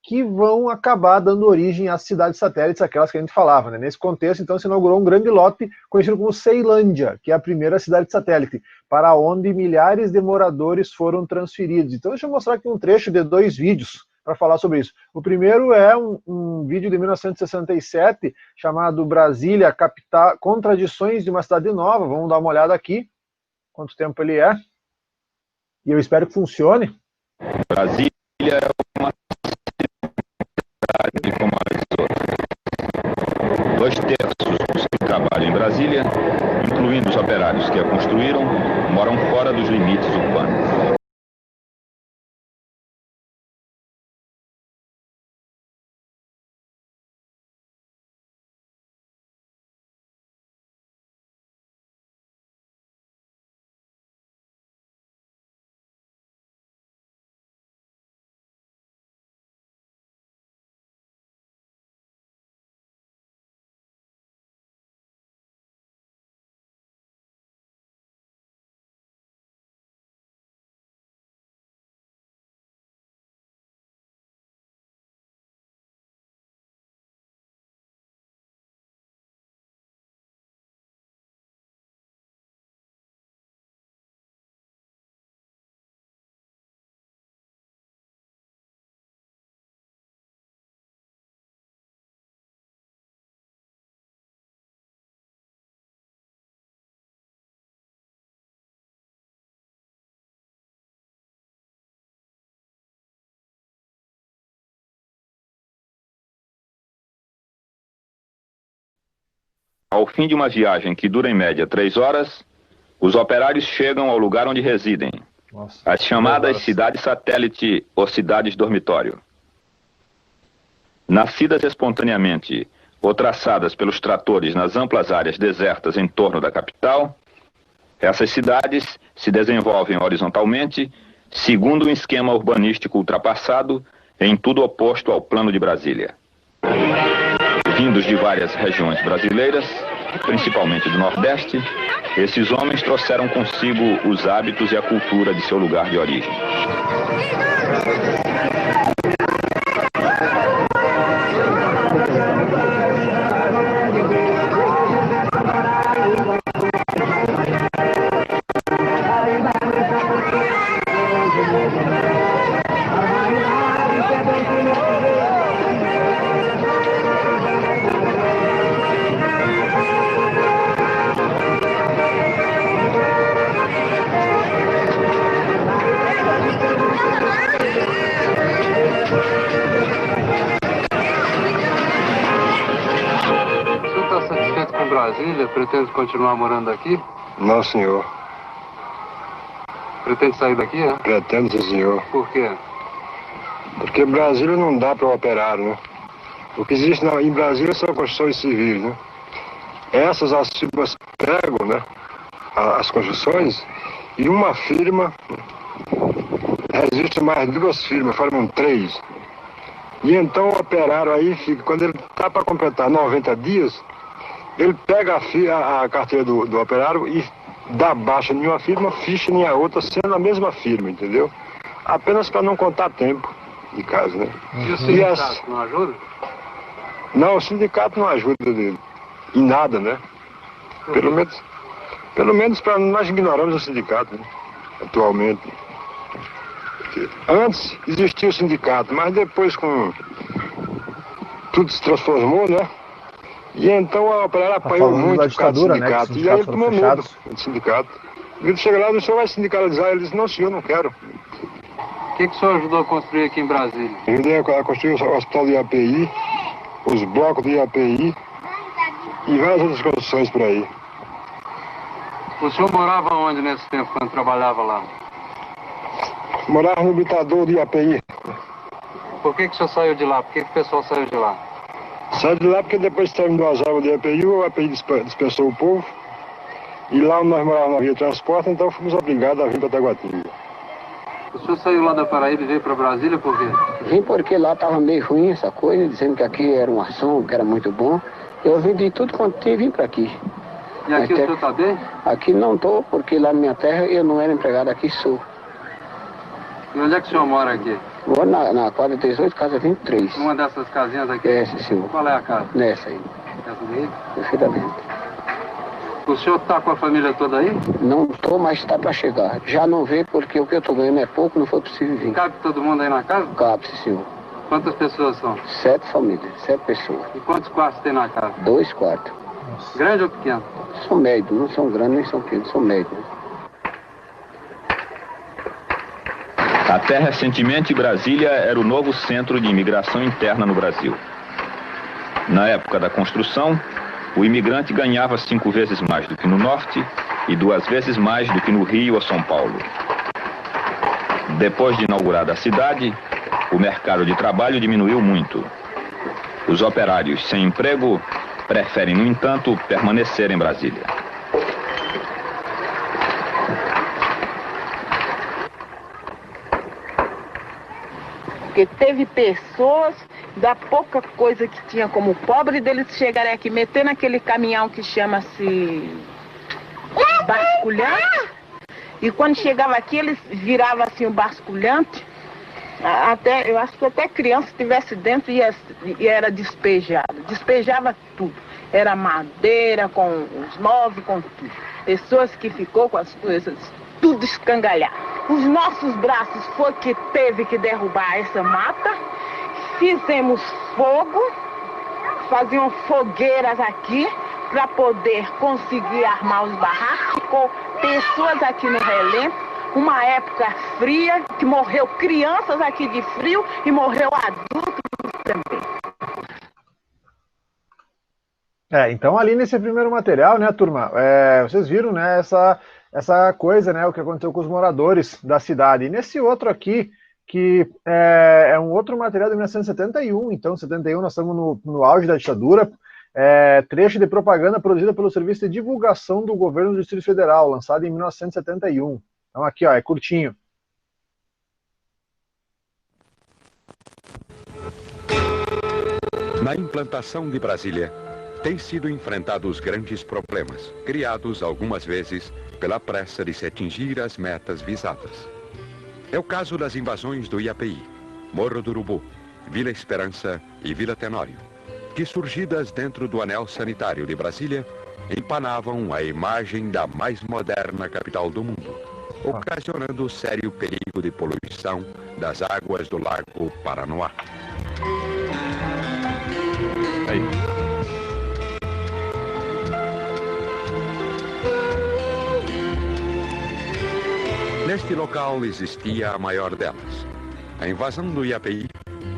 que vão acabar dando origem às cidades satélites, aquelas que a gente falava, né? Nesse contexto, então, se inaugurou um grande lote conhecido como Ceilândia, que é a primeira cidade satélite, para onde milhares de moradores foram transferidos. Então, deixa eu mostrar aqui um trecho de 2 vídeos para falar sobre isso. O primeiro é um vídeo de 1967, chamado Brasília, Capital, Contradições de uma Cidade Nova. Vamos dar uma olhada aqui, quanto tempo ele é. E eu espero que funcione. Brasília é uma como as outras. 2/3 dos que trabalham em Brasília, incluindo os operários que a construíram, moram fora dos limites urbanos. Ao fim de uma viagem que dura em média 3 horas, os operários chegam ao lugar onde residem, as chamadas cidades satélite ou cidades dormitório. Nascidas espontaneamente ou traçadas pelos tratores nas amplas áreas desertas em torno da capital, essas cidades se desenvolvem horizontalmente, segundo um esquema urbanístico ultrapassado, em tudo oposto ao plano de Brasília. Vindos de várias regiões brasileiras, principalmente do Nordeste, esses homens trouxeram consigo os hábitos e a cultura de seu lugar de origem. Brasília, pretende continuar morando aqui? Não, senhor. Pretende sair daqui, é? Pretendo, sim, senhor. Por quê? Porque Brasília não dá para o operário, né? O que existe em Brasília são construções civis, né? Essas as firmas pegam, né? As construções e uma firma resiste mais duas firmas, formam três. E então o operário aí fica, quando ele está para completar 90 dias, ele pega a carteira do operário e dá baixa em uma firma, ficha em outra, sendo a mesma firma, entendeu? Apenas para não contar tempo de casa, né? E o sindicato não ajuda? Não, o sindicato não ajuda dele. Em nada, né? Pelo menos para nós ignoramos o sindicato, né? Atualmente. Antes existia o sindicato, mas depois tudo se transformou, né? E então a operária apanhou muito por causa do sindicato. Né, e aí ele tomou medo do sindicato. Ele chega lá, o senhor vai sindicalizar? Ele disse, não, senhor, não quero. O que o senhor ajudou a construir aqui em Brasília? Eu ajudei a construir o hospital do IAPI, os blocos do IAPI e várias outras construções por aí. O senhor morava onde nesse tempo, quando trabalhava lá? Morava no habitador do IAPI. Por que o senhor saiu de lá? Por que o pessoal saiu de lá? Saiu de lá porque depois que terminou as obras do IAPI, o IAPI dispensou o povo. E lá onde nós morávamos não havia transporte, então fomos obrigados a vir para Taguatinga. O senhor saiu lá da Paraíba e veio para Brasília por quê? Vim porque lá estava meio ruim essa coisa, dizendo que aqui era uma ação, que era muito bom. Eu vim de tudo quanto tinha e vim para aqui. E aqui o senhor está bem? Aqui não estou, porque lá na minha terra eu não era empregado, aqui sou. E onde é que o senhor mora aqui? Moro na quadra 18, casa 23. Uma dessas casinhas aqui? Essa, senhor. Qual é a casa? Nessa aí. Essa daí? Perfeitamente. O senhor está com a família toda aí? Não estou, mas está para chegar. Já não veio porque o que eu estou ganhando é pouco, não foi possível vir. Cabe todo mundo aí na casa? Cabe, senhor. Quantas pessoas são? 7 famílias, 7 pessoas. E quantos quartos tem na casa? 2 quartos. Grande ou pequeno? São médios, não são grandes nem são pequenos, são médios. Até recentemente, Brasília era o novo centro de imigração interna no Brasil. Na época da construção, o imigrante ganhava 5 vezes mais do que no norte e 2 vezes mais do que no Rio ou São Paulo. Depois de inaugurada a cidade, o mercado de trabalho diminuiu muito. Os operários sem emprego preferem, no entanto, permanecer em Brasília. Porque teve pessoas da pouca coisa que tinha como pobre deles chegarem aqui, meter naquele caminhão que chama-se basculhante. E quando chegava aqui, eles viravam assim o basculhante. Até, eu acho que até criança estivesse dentro e era despejado. Despejava tudo. Era madeira, com os móveis, com tudo. Pessoas que ficou com as coisas tudo escangalhado. Os nossos braços foi que teve que derrubar essa mata. Fizemos fogo, faziam fogueiras aqui para poder conseguir armar os barracos. Ficou pessoas aqui no relento, uma época fria, que morreu crianças aqui de frio e morreu adultos também. Então ali nesse primeiro material, né, turma, vocês viram, né, essa coisa, né, o que aconteceu com os moradores da cidade. E nesse outro aqui, que é um outro material de 1971, então, 71 nós estamos no auge da ditadura, trecho de propaganda produzida pelo Serviço de Divulgação do Governo do Distrito Federal, lançado em 1971. Então aqui, ó, é curtinho. Na implantação de Brasília, têm sido enfrentados grandes problemas, criados algumas vezes pela pressa de se atingir as metas visadas. É o caso das invasões do IAPI, Morro do Urubu, Vila Esperança e Vila Tenório, que, surgidas dentro do anel sanitário de Brasília, empanavam a imagem da mais moderna capital do mundo, ocasionando sério perigo de poluição das águas do Lago Paranoá. Neste local existia a maior delas, a invasão do IAPI,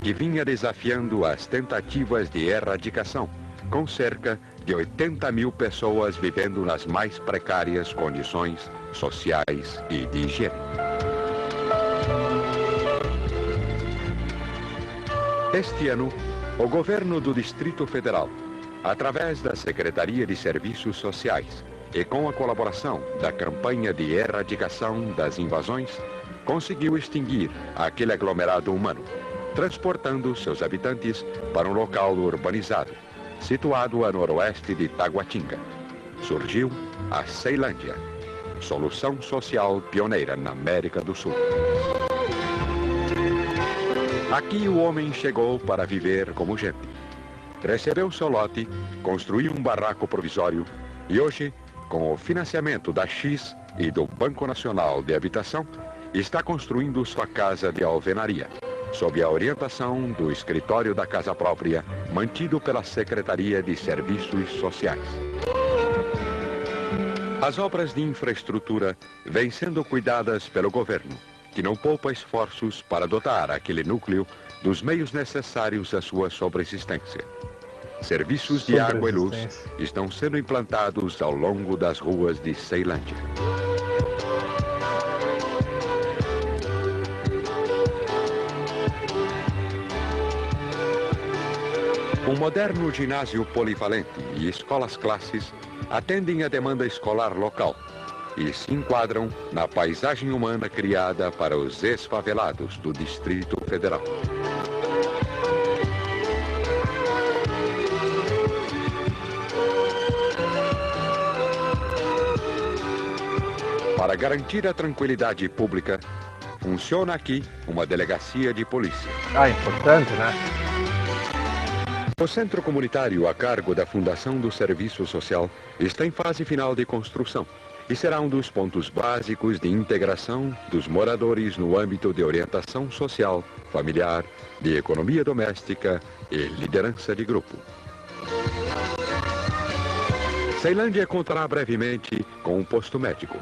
que vinha desafiando as tentativas de erradicação, com cerca de 80 mil pessoas vivendo nas mais precárias condições sociais e de higiene. Este ano, o governo do Distrito Federal, através da Secretaria de Serviços Sociais e com a colaboração da campanha de erradicação das invasões, conseguiu extinguir aquele aglomerado humano, transportando seus habitantes para um local urbanizado, situado a noroeste de Taguatinga. Surgiu a Ceilândia, solução social pioneira na América do Sul. Aqui o homem chegou para viver como gente. Recebeu seu lote, construiu um barraco provisório e hoje, com o financiamento da X e do Banco Nacional de Habitação, está construindo sua casa de alvenaria, sob a orientação do escritório da casa própria, mantido pela Secretaria de Serviços Sociais. As obras de infraestrutura vêm sendo cuidadas pelo governo, que não poupa esforços para dotar aquele núcleo dos meios necessários à sua sobreexistência. Serviços de água e luz estão sendo implantados ao longo das ruas de Ceilândia. Um moderno ginásio polivalente e escolas-classes atendem à demanda escolar local e se enquadram na paisagem humana criada para os esfavelados do Distrito Federal. Para garantir a tranquilidade pública, funciona aqui uma delegacia de polícia. Importante, né? O centro comunitário a cargo da Fundação do Serviço Social está em fase final de construção e será um dos pontos básicos de integração dos moradores no âmbito de orientação social, familiar, de economia doméstica e liderança de grupo. Ceilândia contará brevemente com um posto médico.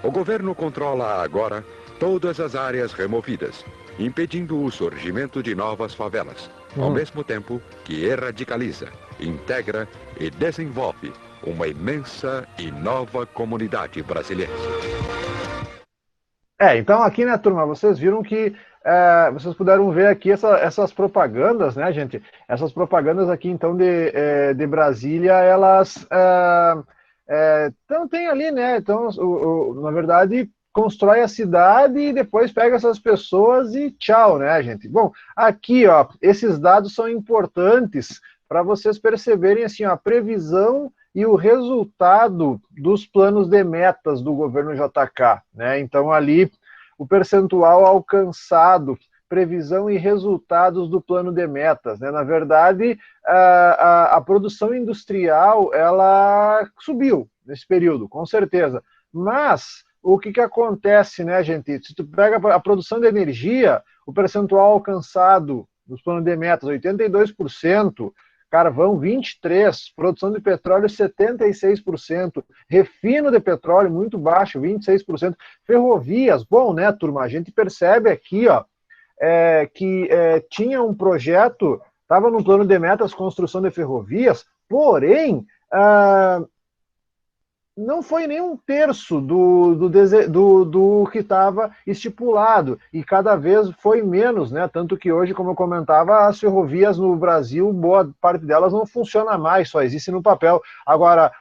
O governo controla agora todas as áreas removidas, impedindo o surgimento de novas favelas, ao mesmo tempo que radicaliza, integra e desenvolve uma imensa e nova comunidade brasileira. Então aqui, né, turma, vocês viram que vocês puderam ver aqui essas propagandas, né, gente? Essas propagandas aqui, então, de Brasília, elas então tem ali, né? Então, na verdade, constrói a cidade e depois pega essas pessoas e tchau, né, gente? Bom, aqui, ó, esses dados são importantes para vocês perceberem, assim, ó, a previsão e o resultado dos planos de metas do governo JK, né? Então, ali, o percentual alcançado, previsão e resultados do plano de metas, né? Na verdade, a produção industrial, ela subiu nesse período, com certeza, mas o que acontece, né, gente? Se tu pega a produção de energia, o percentual alcançado nos planos de metas, 82%, carvão 23%, produção de petróleo 76%, refino de petróleo muito baixo, 26%, ferrovias, bom, né, turma? A gente percebe aqui, ó, que tinha um projeto, estava no plano de metas construção de ferrovias, porém, não foi nem um terço do que estava estipulado, e cada vez foi menos, né? Tanto que hoje, como eu comentava, as ferrovias no Brasil, boa parte delas não funciona mais, só existe no papel. Agora,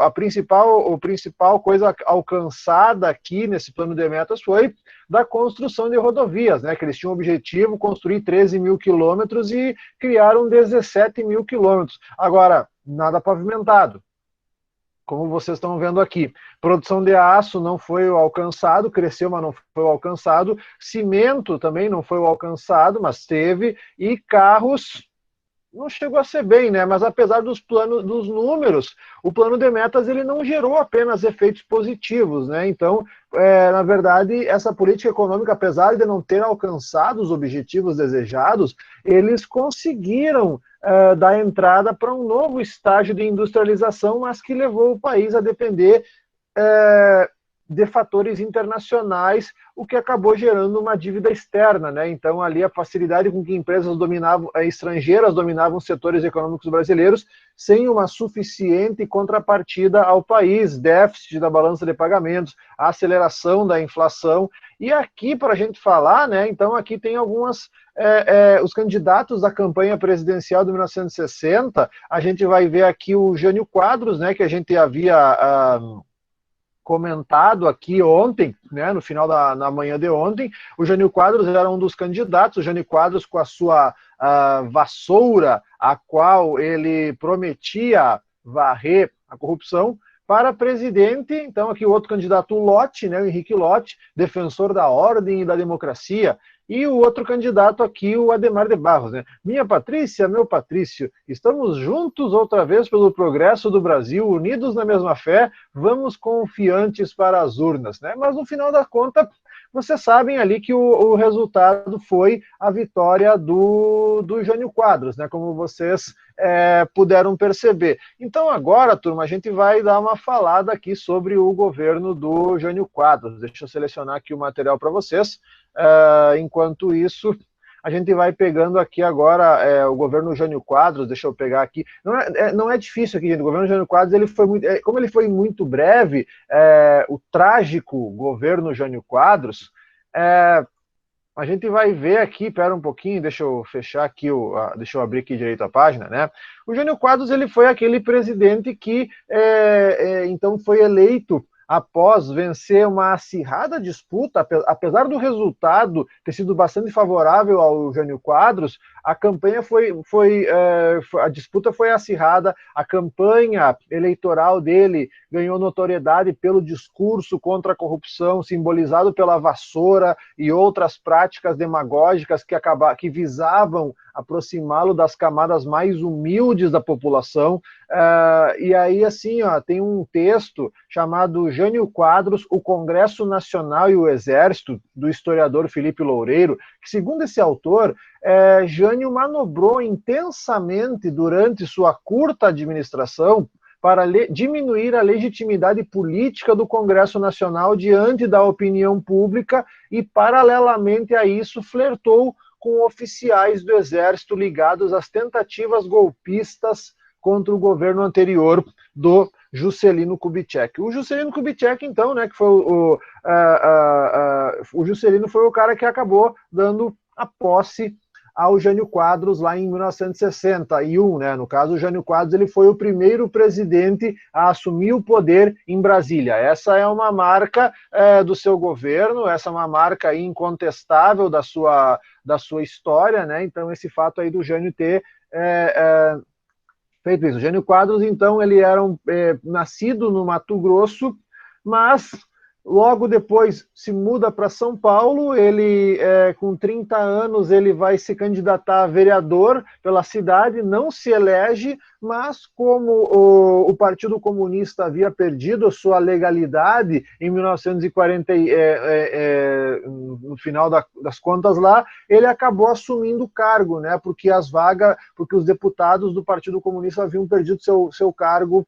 a principal coisa alcançada aqui nesse plano de metas foi da construção de rodovias, né? Que eles tinham o objetivo de construir 13 mil quilômetros e criaram 17 mil quilômetros. Agora, nada pavimentado, como vocês estão vendo aqui. Produção de aço não foi o alcançado, cresceu, mas não foi o alcançado. Cimento também não foi o alcançado, mas teve. E carros não chegou a ser bem, né? Mas apesar dos números, o plano de metas ele não gerou apenas efeitos positivos, né? Então, na verdade, essa política econômica, apesar de não ter alcançado os objetivos desejados, eles conseguiram dar entrada para um novo estágio de industrialização, mas que levou o país a depender de fatores internacionais, o que acabou gerando uma dívida externa, né? Então, ali a facilidade com que empresas estrangeiras dominavam os setores econômicos brasileiros, sem uma suficiente contrapartida ao país, déficit da balança de pagamentos, a aceleração da inflação. E aqui, para a gente falar, né? Então, aqui tem algumas os candidatos da campanha presidencial de 1960. A gente vai ver aqui o Jânio Quadros, né? Que a gente havia comentado aqui ontem, né, no final na manhã de ontem. O Jânio Quadros era um dos candidatos. O Jânio Quadros, com a sua vassoura, a qual ele prometia varrer a corrupção, para presidente. Então aqui o outro candidato, o Lott, né, o Henrique Lott, defensor da ordem e da democracia. E o outro candidato aqui, o Adhemar de Barros, né? Minha Patrícia, meu Patrício, estamos juntos outra vez pelo progresso do Brasil, unidos na mesma fé, vamos confiantes para as urnas, né? Mas no final da conta, vocês sabem ali que o resultado foi a vitória do Jânio Quadros, né? Como vocês puderam perceber. Então agora, turma, a gente vai dar uma falada aqui sobre o governo do Jânio Quadros. Deixa eu selecionar aqui o material para vocês. Enquanto isso, a gente vai pegando aqui agora o governo Jânio Quadros. Deixa eu pegar aqui. Não é difícil aqui, gente. O governo Jânio Quadros, ele foi muito, como ele foi muito breve, o trágico governo Jânio Quadros, a gente vai ver aqui, pera um pouquinho, deixa eu fechar aqui, deixa eu abrir aqui direito a página, né? O Jânio Quadros, ele foi aquele presidente que então foi eleito após vencer uma acirrada disputa. Apesar do resultado ter sido bastante favorável ao Jânio Quadros, a campanha a disputa foi acirrada, a campanha eleitoral dele ganhou notoriedade pelo discurso contra a corrupção, simbolizado pela vassoura e outras práticas demagógicas que visavam aproximá-lo das camadas mais humildes da população. E aí, assim, tem um texto chamado Jânio Quadros, o Congresso Nacional e o Exército, do historiador Felipe Loureiro, que, segundo esse autor, Jânio manobrou intensamente durante sua curta administração para diminuir a legitimidade política do Congresso Nacional diante da opinião pública e, paralelamente a isso, flertou com oficiais do Exército ligados às tentativas golpistas contra o governo anterior do Juscelino Kubitschek. O Juscelino Kubitschek, então, né, que foi o Juscelino foi o cara que acabou dando a posse ao Jânio Quadros lá em 1961, né? No caso, o Jânio Quadros, ele foi o primeiro presidente a assumir o poder em Brasília. Essa é uma marca do seu governo, essa é uma marca incontestável da sua história, né? Então, esse fato aí do Jânio ter feito isso. O Jânio Quadros, então, ele era nascido no Mato Grosso, mas logo depois se muda para São Paulo. Ele, com 30 anos, ele vai se candidatar a vereador pela cidade, não se elege, mas como o Partido Comunista havia perdido a sua legalidade em 1940, no final das contas lá, ele acabou assumindo o cargo, né, porque os deputados do Partido Comunista haviam perdido seu cargo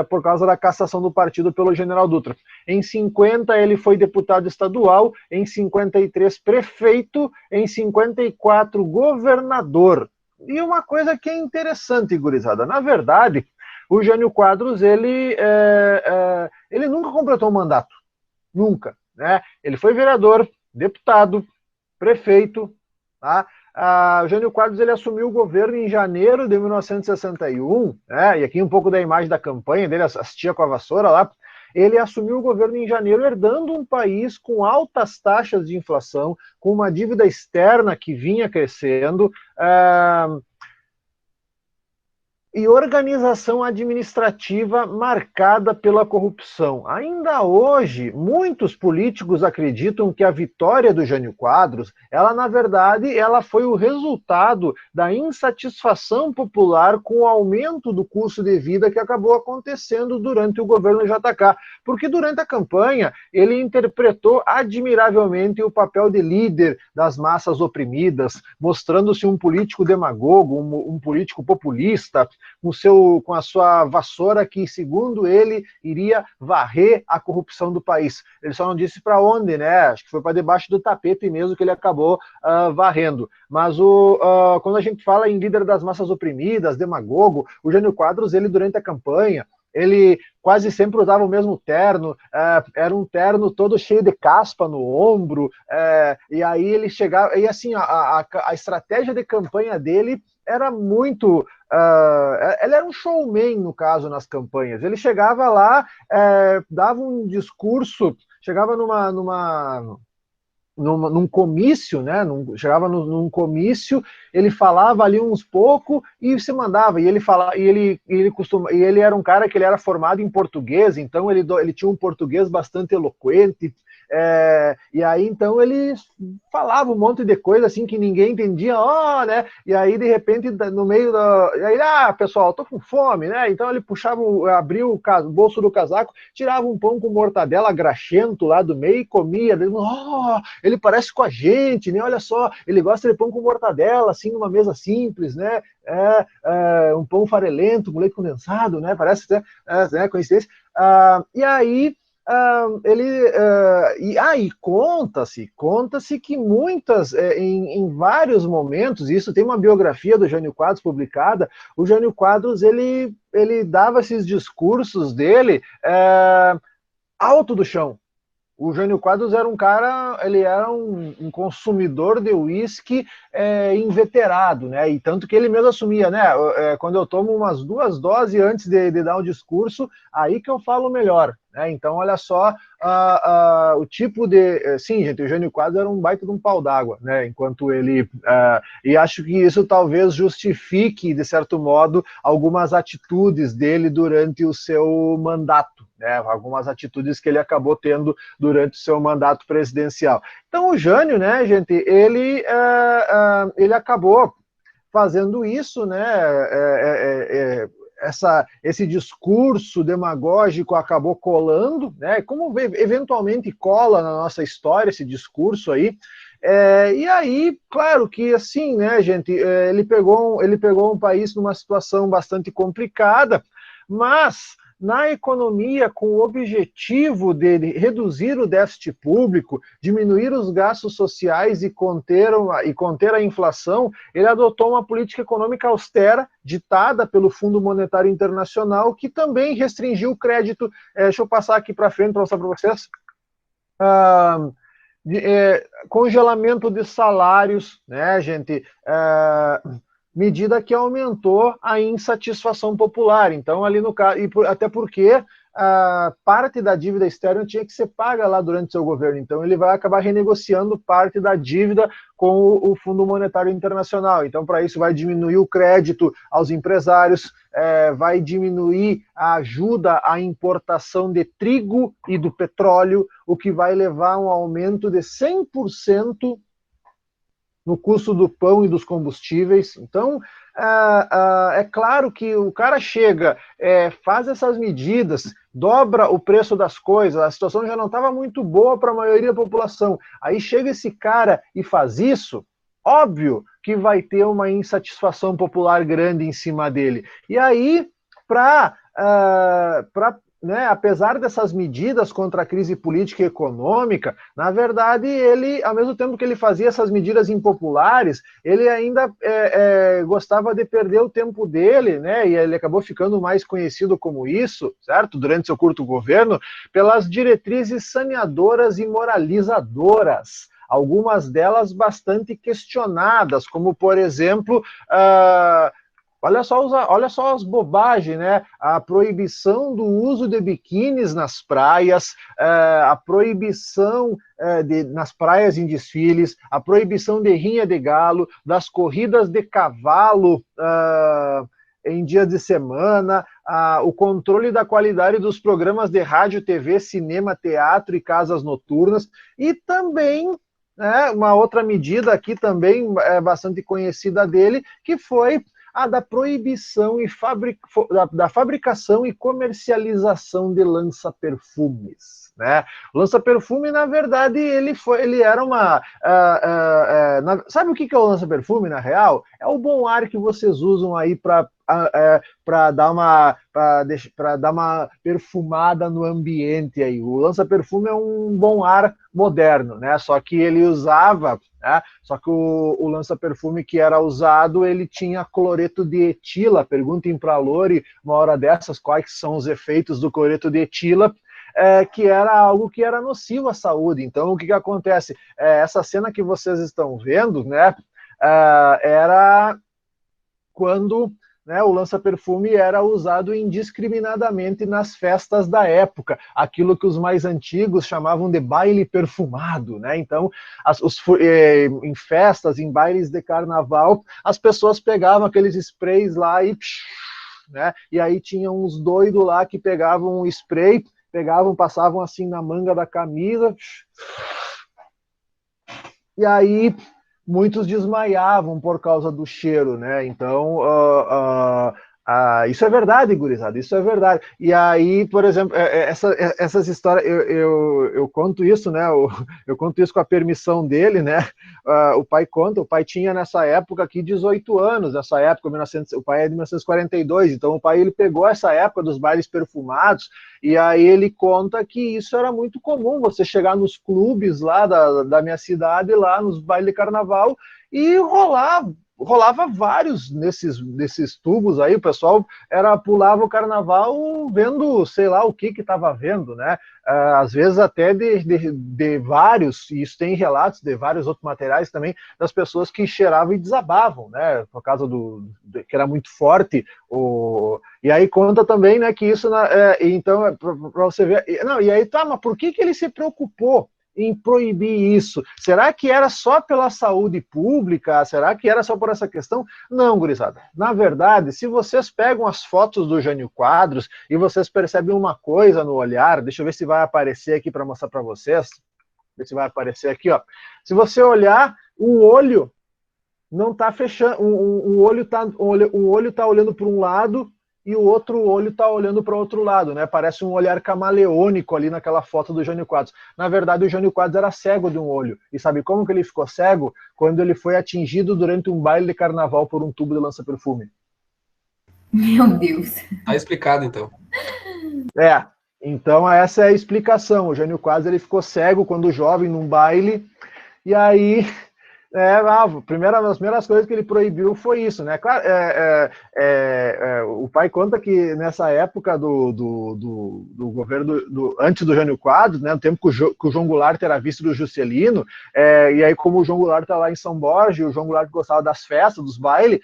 por causa da cassação do partido pelo General Dutra. Em 50 ele foi deputado estadual, em 53 prefeito, em 54 governador. E uma coisa que é interessante, gurizada, na verdade, o Jânio Quadros, ele nunca completou um mandato, nunca, né? Ele foi vereador, deputado, prefeito, tá? O Jânio Quadros, ele assumiu o governo em janeiro de 1961, né? E aqui um pouco da imagem da campanha dele, assistia com a vassoura lá. Ele assumiu o governo em janeiro, herdando um país com altas taxas de inflação, com uma dívida externa que vinha crescendo, e organização administrativa marcada pela corrupção. Ainda hoje, muitos políticos acreditam que a vitória do Jânio Quadros, ela na verdade, ela foi o resultado da insatisfação popular com o aumento do custo de vida que acabou acontecendo durante o governo JK. Porque durante a campanha, ele interpretou admiravelmente o papel de líder das massas oprimidas, mostrando-se um político demagogo, um político populista, com a sua vassoura que, segundo ele, iria varrer a corrupção do país. Ele só não disse para onde, né? Acho que foi para debaixo do tapete mesmo que ele acabou varrendo. Mas quando a gente fala em líder das massas oprimidas, demagogo, o Jânio Quadros, ele durante a campanha, ele quase sempre usava o mesmo terno, era um terno todo cheio de caspa no ombro, e aí ele chegava, e assim, a estratégia de campanha dele era muito... ele era um showman, no caso, nas campanhas. Ele chegava lá, dava um discurso, chegava num comício, né? Chegava num comício, ele falava ali uns pouco e se mandava. E ele era um cara que ele era formado em português, então ele tinha um português bastante eloquente. E aí então ele falava um monte de coisa assim que ninguém entendia, né? E aí de repente no meio e aí, pessoal, tô com fome, né? Então ele abria o bolso do casaco, tirava um pão com mortadela graxento lá do meio e comia. Ele parece com a gente, né? Olha só, ele gosta de pão com mortadela, assim, numa mesa simples, né? Um pão farelento com leite condensado, né? Parece até, né, coincidência. E aí conta-se que muitas, em vários momentos, isso tem uma biografia do Jânio Quadros publicada, o Jânio Quadros, ele dava esses discursos dele alto do chão. O Jânio Quadros era um cara, ele era um consumidor de uísque inveterado, né? E tanto que ele mesmo assumia, né? Quando eu tomo umas 2 doses antes de dar um discurso, aí que eu falo melhor, né? Então, olha só o tipo de... Sim, gente, o Jânio Quadros era um baita de um pau d'água, né? Enquanto ele... e acho que isso talvez justifique, de certo modo, algumas atitudes dele durante o seu mandato, né? Algumas atitudes que ele acabou tendo durante o seu mandato presidencial. Então, o Jânio, né, gente, ele acabou fazendo isso, né? Esse discurso demagógico acabou colando, né? Como eventualmente cola na nossa história esse discurso aí. E aí, claro que assim, né, gente, ele pegou um país numa situação bastante complicada, mas na economia, com o objetivo de reduzir o déficit público, diminuir os gastos sociais e conter a inflação, ele adotou uma política econômica austera, ditada pelo Fundo Monetário Internacional, que também restringiu o crédito. Deixa eu passar aqui para frente para mostrar para vocês. Congelamento de salários, né, gente? Medida que aumentou a insatisfação popular. Então, ali no caso, até porque parte da dívida externa tinha que ser paga lá durante o seu governo. Então, ele vai acabar renegociando parte da dívida com o Fundo Monetário Internacional. Então, para isso, vai diminuir o crédito aos empresários, vai diminuir a ajuda à importação de trigo e do petróleo, o que vai levar a um aumento de 100% no custo do pão e dos combustíveis. Então, é claro que o cara chega, faz essas medidas, dobra o preço das coisas, a situação já não estava muito boa para a maioria da população. Aí chega esse cara e faz isso, óbvio que vai ter uma insatisfação popular grande em cima dele. E aí, para né, apesar dessas medidas contra a crise política e econômica, na verdade, ele, ao mesmo tempo que ele fazia essas medidas impopulares, ele ainda gostava de perder o tempo dele, né, e ele acabou ficando mais conhecido como isso, certo? Durante seu curto governo, pelas diretrizes saneadoras e moralizadoras, algumas delas bastante questionadas, como, por exemplo, olha só as bobagens, né? A proibição do uso de biquínis nas praias, a proibição nas praias em desfiles, a proibição de rinha de galo, das corridas de cavalo em dias de semana, o controle da qualidade dos programas de rádio, TV, cinema, teatro e casas noturnas, e também uma outra medida aqui também bastante conhecida dele, que foi a da proibição da fabricação e comercialização de lança-perfumes. Né? O lança-perfume, na verdade, ele era uma... sabe o que é o lança-perfume, na real? É o bom ar que vocês usam aí para dar uma perfumada no ambiente aí. O lança-perfume é um bom ar moderno, né? Só que ele usava, né? Só que o lança-perfume que era usado, ele tinha cloreto de etila. Perguntem para a Lori, uma hora dessas, quais são os efeitos do cloreto de etila, que era algo que era nocivo à saúde. Então, o que acontece? Essa cena que vocês estão vendo, né? Era quando... né, o lança-perfume era usado indiscriminadamente nas festas da época, aquilo que os mais antigos chamavam de baile perfumado, né? Então, em festas, em bailes de carnaval, as pessoas pegavam aqueles sprays lá né? E aí tinha uns doidos lá que pegavam um spray, passavam assim na manga da camisa, e aí muitos desmaiavam por causa do cheiro, né? Então, isso é verdade, gurizada, isso é verdade. E aí, por exemplo, essas histórias, eu conto isso, né? Eu conto isso com a permissão dele, né? O pai tinha nessa época aqui 18 anos, nessa época, o pai é de 1942, então o pai ele pegou essa época dos bailes perfumados, e aí ele conta que isso era muito comum, você chegar nos clubes lá da minha cidade, lá nos bailes de carnaval, e rolava vários nesses tubos aí, o pessoal pulava o carnaval vendo, sei lá o que estava vendo, né? Às vezes até de vários, e isso tem relatos de vários outros materiais também, das pessoas que cheiravam e desabavam, né? Por causa que era muito forte. E aí conta também, né, que isso, então, para você ver... Não, e aí, tá, mas por que ele se preocupou em proibir isso? Será que era só pela saúde pública? Será que era só por essa questão? Não, gurizada. Na verdade, se vocês pegam as fotos do Jânio Quadros e vocês percebem uma coisa no olhar, deixa eu ver se vai aparecer aqui para mostrar para vocês. Ver se vai aparecer aqui, ó. Se você olhar, o olho não está fechando, um olho tá olhando para um lado e o outro olho está olhando para o outro lado, né? Parece um olhar camaleônico ali naquela foto do Jânio Quadros. Na verdade, o Jânio Quadros era cego de um olho. E sabe como que ele ficou cego? Quando ele foi atingido durante um baile de carnaval por um tubo de lança-perfume. Meu Deus. Tá explicado, então. Então essa é a explicação. O Jânio Quadros ele ficou cego quando jovem num baile, e aí... as primeiras coisas que ele proibiu foi isso, né? Claro, o pai conta que nessa época do governo, antes do Jânio Quadros, né, no tempo que o João Goulart era vice do Juscelino, e aí como o João Goulart está lá em São Borja, o João Goulart gostava das festas, dos bailes,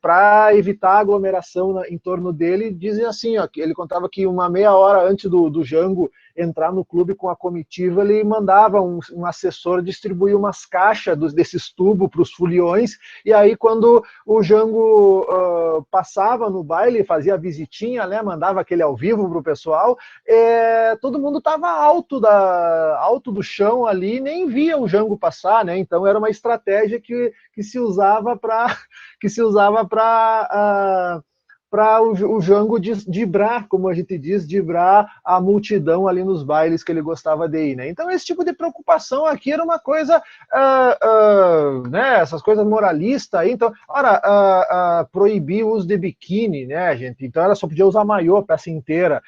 para evitar a aglomeração em torno dele, dizem assim, ó, que ele contava que uma meia hora antes do Jango entrar no clube com a comitiva, ele mandava um assessor distribuir umas caixas desses tubos para os foliões, e aí quando o Jango passava no baile, fazia a visitinha, né, mandava aquele ao vivo para o pessoal, todo mundo estava alto do chão ali, nem via o Jango passar, né? Então era uma estratégia que se usava para para o Jango dibrar, como a gente diz, dibrar a multidão ali nos bailes que ele gostava de ir, né? Então esse tipo de preocupação aqui era uma coisa, né, essas coisas moralistas aí, então, ora, proibir o uso de biquíni, né, gente? Então ela só podia usar maiô a peça inteira.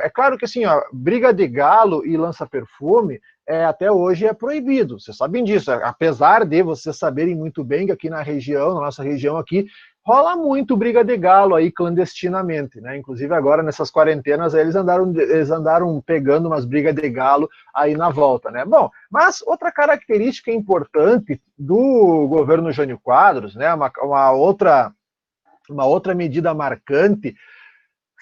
É claro que assim, ó, briga de galo e lança-perfume, até hoje é proibido, vocês sabem disso, apesar de vocês saberem muito bem que aqui na região, na nossa região aqui, rola muito briga de galo aí clandestinamente, né? Inclusive agora nessas quarentenas eles andaram pegando umas brigas de galo aí na volta, né? Bom, mas outra característica importante do governo Jânio Quadros, né? Uma outra medida marcante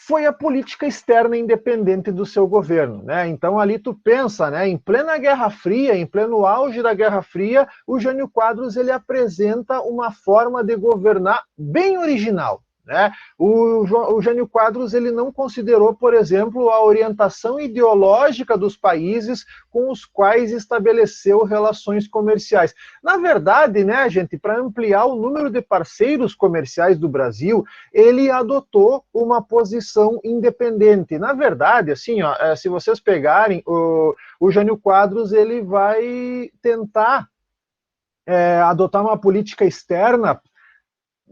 foi a política externa independente do seu governo, né? Então ali tu pensa, né, em plena Guerra Fria, em pleno auge da Guerra Fria, o Jânio Quadros ele apresenta uma forma de governar bem original, né? O Jânio Quadros ele não considerou, por exemplo, a orientação ideológica dos países com os quais estabeleceu relações comerciais. Na verdade, né, gente, para ampliar o número de parceiros comerciais do Brasil, ele adotou uma posição independente. Na verdade, assim, ó, se vocês pegarem, o Jânio Quadros ele vai tentar adotar uma política externa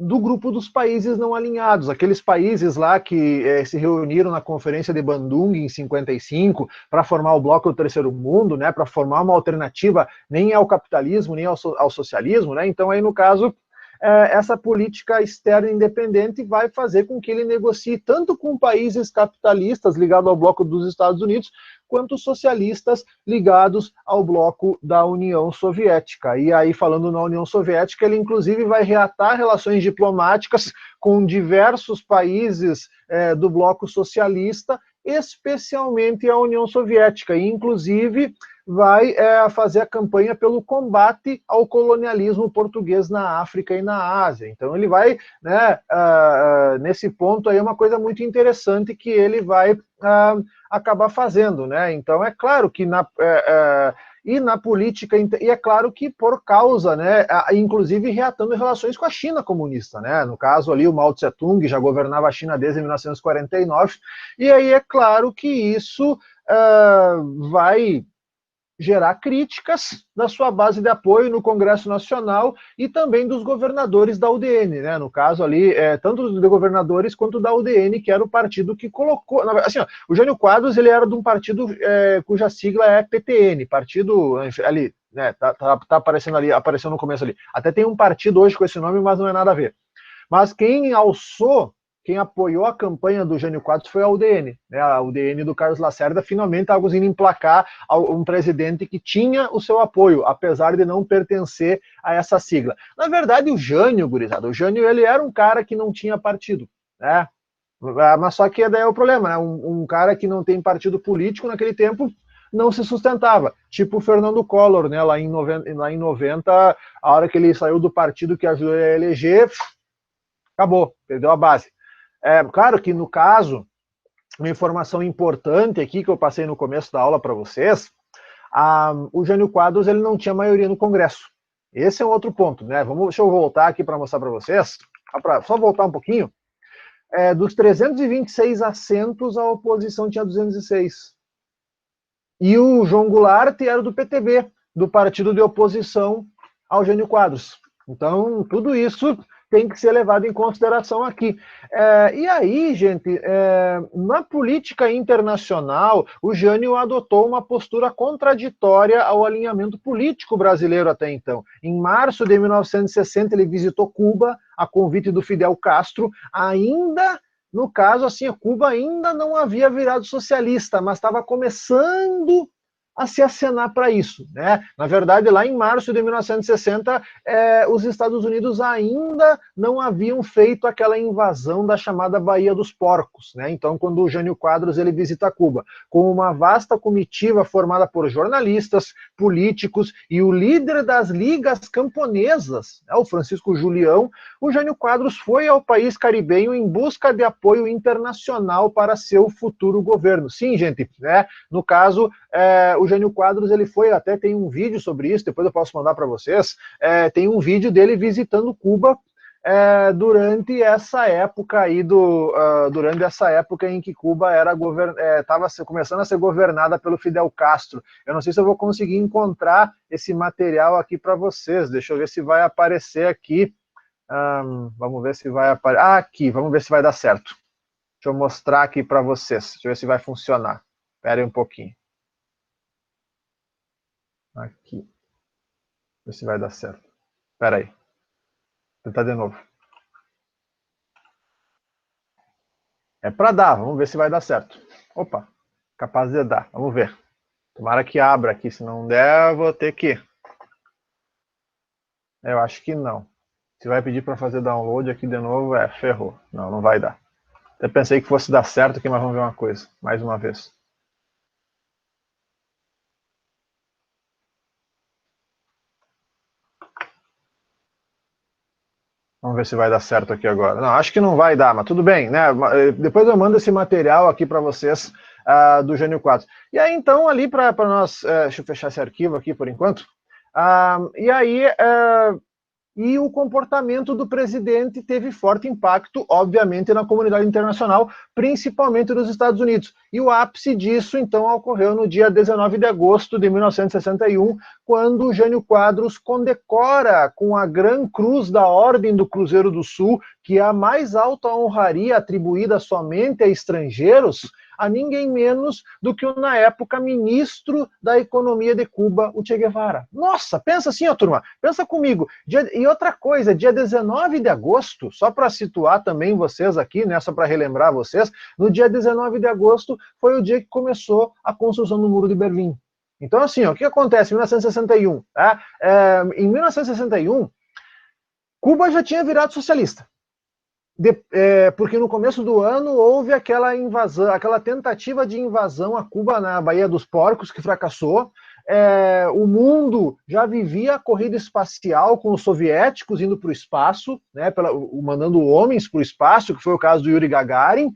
do grupo dos países não alinhados, aqueles países lá que se reuniram na Conferência de Bandung em 55 para formar o Bloco do Terceiro Mundo, né, para formar uma alternativa nem ao capitalismo, nem ao socialismo, né? Então aí no caso essa política externa independente vai fazer com que ele negocie tanto com países capitalistas ligados ao bloco dos Estados Unidos, quanto socialistas ligados ao bloco da União Soviética. E aí, falando na União Soviética, ele inclusive vai reatar relações diplomáticas com diversos países do bloco socialista, especialmente a União Soviética, e inclusive vai fazer a campanha pelo combate ao colonialismo português na África e na Ásia. Então ele vai, né, nesse ponto aí é uma coisa muito interessante que ele vai acabar fazendo, né? Então é claro que na política, e é claro que por causa, né, inclusive reatando relações com a China comunista, né? No caso ali o Mao Tse Tung já governava a China desde 1949, e aí é claro que isso vai gerar críticas da sua base de apoio no Congresso Nacional e também dos governadores da UDN, né? No caso ali, tanto dos governadores quanto da UDN, que era o partido que colocou... Assim, ó, o Jânio Quadros, ele era de um partido cuja sigla é PTN, partido ali, né? Tá aparecendo ali, apareceu no começo ali. Até tem um partido hoje com esse nome, mas não é nada a ver. Mas quem apoiou a campanha do Jânio Quadros foi a UDN, né? A UDN do Carlos Lacerda finalmente estava conseguindo emplacar um presidente que tinha o seu apoio, apesar de não pertencer a essa sigla. Na verdade, o Jânio, gurizada, ele era um cara que não tinha partido, né? Mas só que daí é o problema, né? Um cara que não tem partido político naquele tempo não se sustentava, tipo o Fernando Collor, né? Lá em 90, a hora que ele saiu do partido que ajudou a eleger, acabou, perdeu a base. Claro que, no caso, uma informação importante aqui que eu passei no começo da aula para vocês, o Jânio Quadros ele não tinha maioria no Congresso. Esse é um outro ponto, né? Deixa eu voltar aqui para mostrar para vocês, só voltar um pouquinho. Dos 326 assentos, a oposição tinha 206. E o João Goulart era do PTB, do partido de oposição ao Jânio Quadros. Então, tudo isso tem que ser levado em consideração aqui. E aí, gente, na política internacional, o Jânio adotou uma postura contraditória ao alinhamento político brasileiro até então. Em março de 1960, ele visitou Cuba, a convite do Fidel Castro, ainda... No caso, assim, Cuba ainda não havia virado socialista, mas estava começando a se acenar para isso, né? Na verdade, lá em março de 1960, os Estados Unidos ainda não haviam feito aquela invasão da chamada Baía dos Porcos, né? Então, quando o Jânio Quadros ele visita Cuba, com uma vasta comitiva formada por jornalistas, políticos e o líder das ligas camponesas, né, o Francisco Julião, o Jânio Quadros foi ao país caribenho em busca de apoio internacional para seu futuro governo. Sim, gente, né? No caso, o Jânio Quadros, ele foi, até tem um vídeo sobre isso, depois eu posso mandar para vocês, tem um vídeo dele visitando Cuba, durante essa época aí durante essa época em que Cuba estava começando a ser governada pelo Fidel Castro. Eu não sei se eu vou conseguir encontrar esse material aqui para vocês. Deixa eu ver se vai aparecer aqui. Vamos ver se vai aparecer. Aqui, vamos ver se vai dar certo. Deixa eu mostrar aqui para vocês. Deixa eu ver se vai funcionar. Espera aí um pouquinho. Aqui. Ver se vai dar certo. Espera aí. Vou tentar de novo. É para dar, vamos ver se vai dar certo. Opa, capaz de dar, vamos ver. Tomara que abra aqui, se não der, eu vou ter que... Eu acho que não. Se vai pedir para fazer download aqui de novo, ferrou. Não, não vai dar. Até pensei que fosse dar certo aqui, mas vamos ver uma coisa, mais uma vez. Vamos ver se vai dar certo aqui agora. Não, acho que não vai dar, mas tudo bem, né? Depois eu mando esse material aqui para vocês do Jânio Quadros. E aí, então, ali para nós... deixa eu fechar esse arquivo aqui por enquanto. E aí... E o comportamento do presidente teve forte impacto, obviamente, na comunidade internacional, principalmente nos Estados Unidos. E o ápice disso, então, ocorreu no dia 19 de agosto de 1961, quando o Jânio Quadros condecora com a Gran Cruz da Ordem do Cruzeiro do Sul, que é a mais alta honraria atribuída somente a estrangeiros, a ninguém menos do que o, na época, ministro da Economia de Cuba, o Che Guevara. Nossa, pensa assim, ó, turma, pensa comigo. E outra coisa, dia 19 de agosto, só para situar também vocês aqui, né, só para relembrar vocês, no dia 19 de agosto foi o dia que começou a construção do Muro de Berlim. Então, assim, ó, o que acontece em 1961? Tá? Em 1961, Cuba já tinha virado socialista. Porque no começo do ano houve aquela invasão, aquela tentativa de invasão a Cuba na Baía dos Porcos, que fracassou. O mundo já vivia a corrida espacial com os soviéticos indo para o espaço, né, mandando homens para o espaço, que foi o caso do Yuri Gagarin.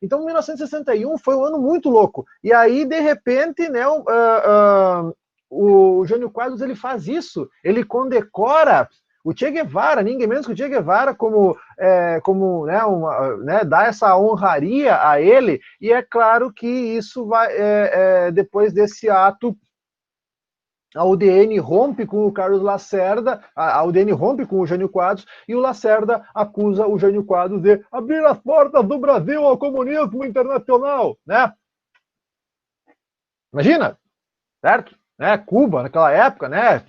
Então, 1961 foi um ano muito louco. E aí, de repente, né, o Jânio Quadros ele faz isso, ele condecora o Che Guevara, ninguém menos que o Che Guevara, como dá essa honraria a ele, e é claro que isso vai, depois desse ato, a UDN rompe com o Carlos Lacerda, a UDN rompe com o Jânio Quadros, e o Lacerda acusa o Jânio Quadros de abrir as portas do Brasil ao comunismo internacional, né? Imagina, certo? Cuba, naquela época, né?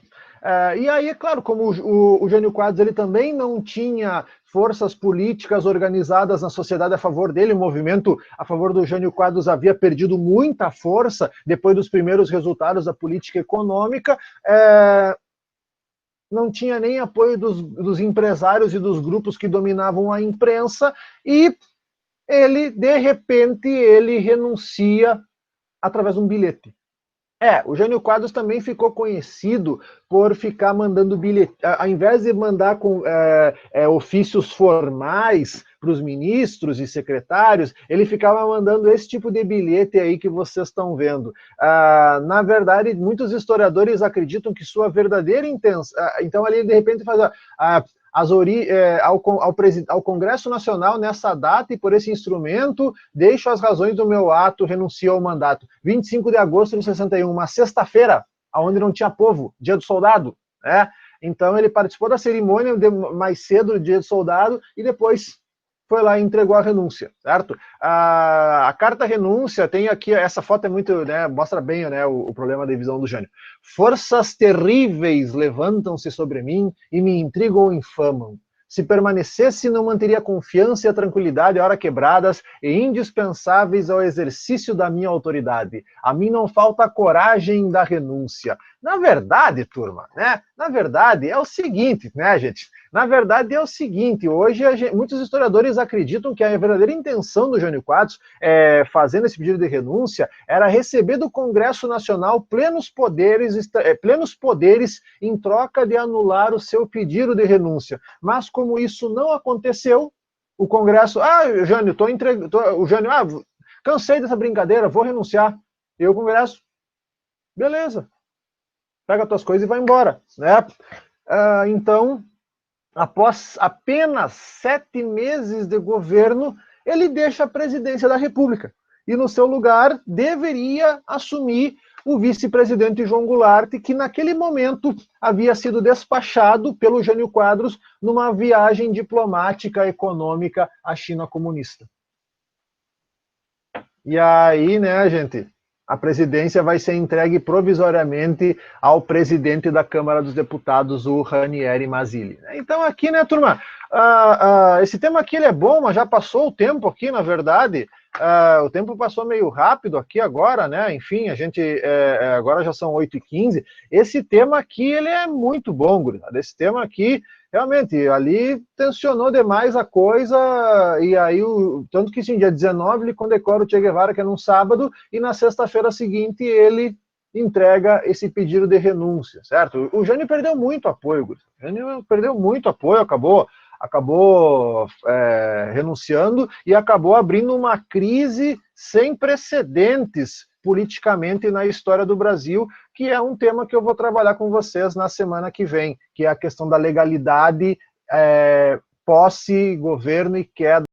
E aí, é claro, como o Jânio Quadros ele também não tinha forças políticas organizadas na sociedade a favor dele, o movimento a favor do Jânio Quadros havia perdido muita força depois dos primeiros resultados da política econômica, não tinha nem apoio dos empresários e dos grupos que dominavam a imprensa, e ele, de repente, ele renuncia através de um bilhete. O Jânio Quadros também ficou conhecido por ficar mandando bilhete, ao invés de mandar com ofícios formais para os ministros e secretários, ele ficava mandando esse tipo de bilhete aí que vocês estão vendo. Na verdade, muitos historiadores acreditam que sua verdadeira intenção... Então, ali, de repente, faz ao Congresso Nacional nessa data e por esse instrumento, deixo as razões do meu ato, renuncio ao mandato. 25 de agosto de 61, uma sexta-feira, onde não tinha povo, dia do soldado, né? Então ele participou da cerimônia mais cedo, dia do soldado, e depois foi lá e entregou a renúncia, certo? A carta renúncia tem aqui, essa foto é muito, né, mostra bem, né, o problema da visão do Jânio. Forças terríveis levantam-se sobre mim e me intrigam ou infamam. Se permanecesse, não manteria a confiança e a tranquilidade, ora quebradas e indispensáveis ao exercício da minha autoridade. A mim não falta a coragem da renúncia. Na verdade, turma, né? Na verdade, é o seguinte, né, gente? Na verdade, é o seguinte, hoje muitos historiadores acreditam que a verdadeira intenção do Jânio Quadros, fazendo esse pedido de renúncia, era receber do Congresso Nacional plenos poderes em troca de anular o seu pedido de renúncia. Mas como isso não aconteceu, o Congresso, Jânio, cansei dessa brincadeira, vou renunciar. E o Congresso, beleza, pega as tuas coisas e vai embora, né? Então, após apenas 7 meses de governo, ele deixa a presidência da República. E no seu lugar deveria assumir o vice-presidente João Goulart, que naquele momento havia sido despachado pelo Jânio Quadros numa viagem diplomática econômica à China comunista. E aí, né, gente, a presidência vai ser entregue provisoriamente ao presidente da Câmara dos Deputados, o Ranieri Mazzilli. Então aqui, né, turma, esse tema aqui ele é bom, mas já passou o tempo aqui, na verdade. O tempo passou meio rápido aqui agora, né? Enfim, a gente agora já são 8h15. Esse tema aqui ele é muito bom, gurizada. Esse tema aqui, realmente, ali tensionou demais a coisa, e aí, tanto que sim, dia 19 ele condecora o Che Guevara, que é num sábado, e na sexta-feira seguinte ele entrega esse pedido de renúncia, certo? O Jânio perdeu muito apoio, gurizada. O Jânio perdeu muito apoio, acabou renunciando e acabou abrindo uma crise sem precedentes politicamente na história do Brasil, que é um tema que eu vou trabalhar com vocês na semana que vem, que é a questão da legalidade, posse, governo e queda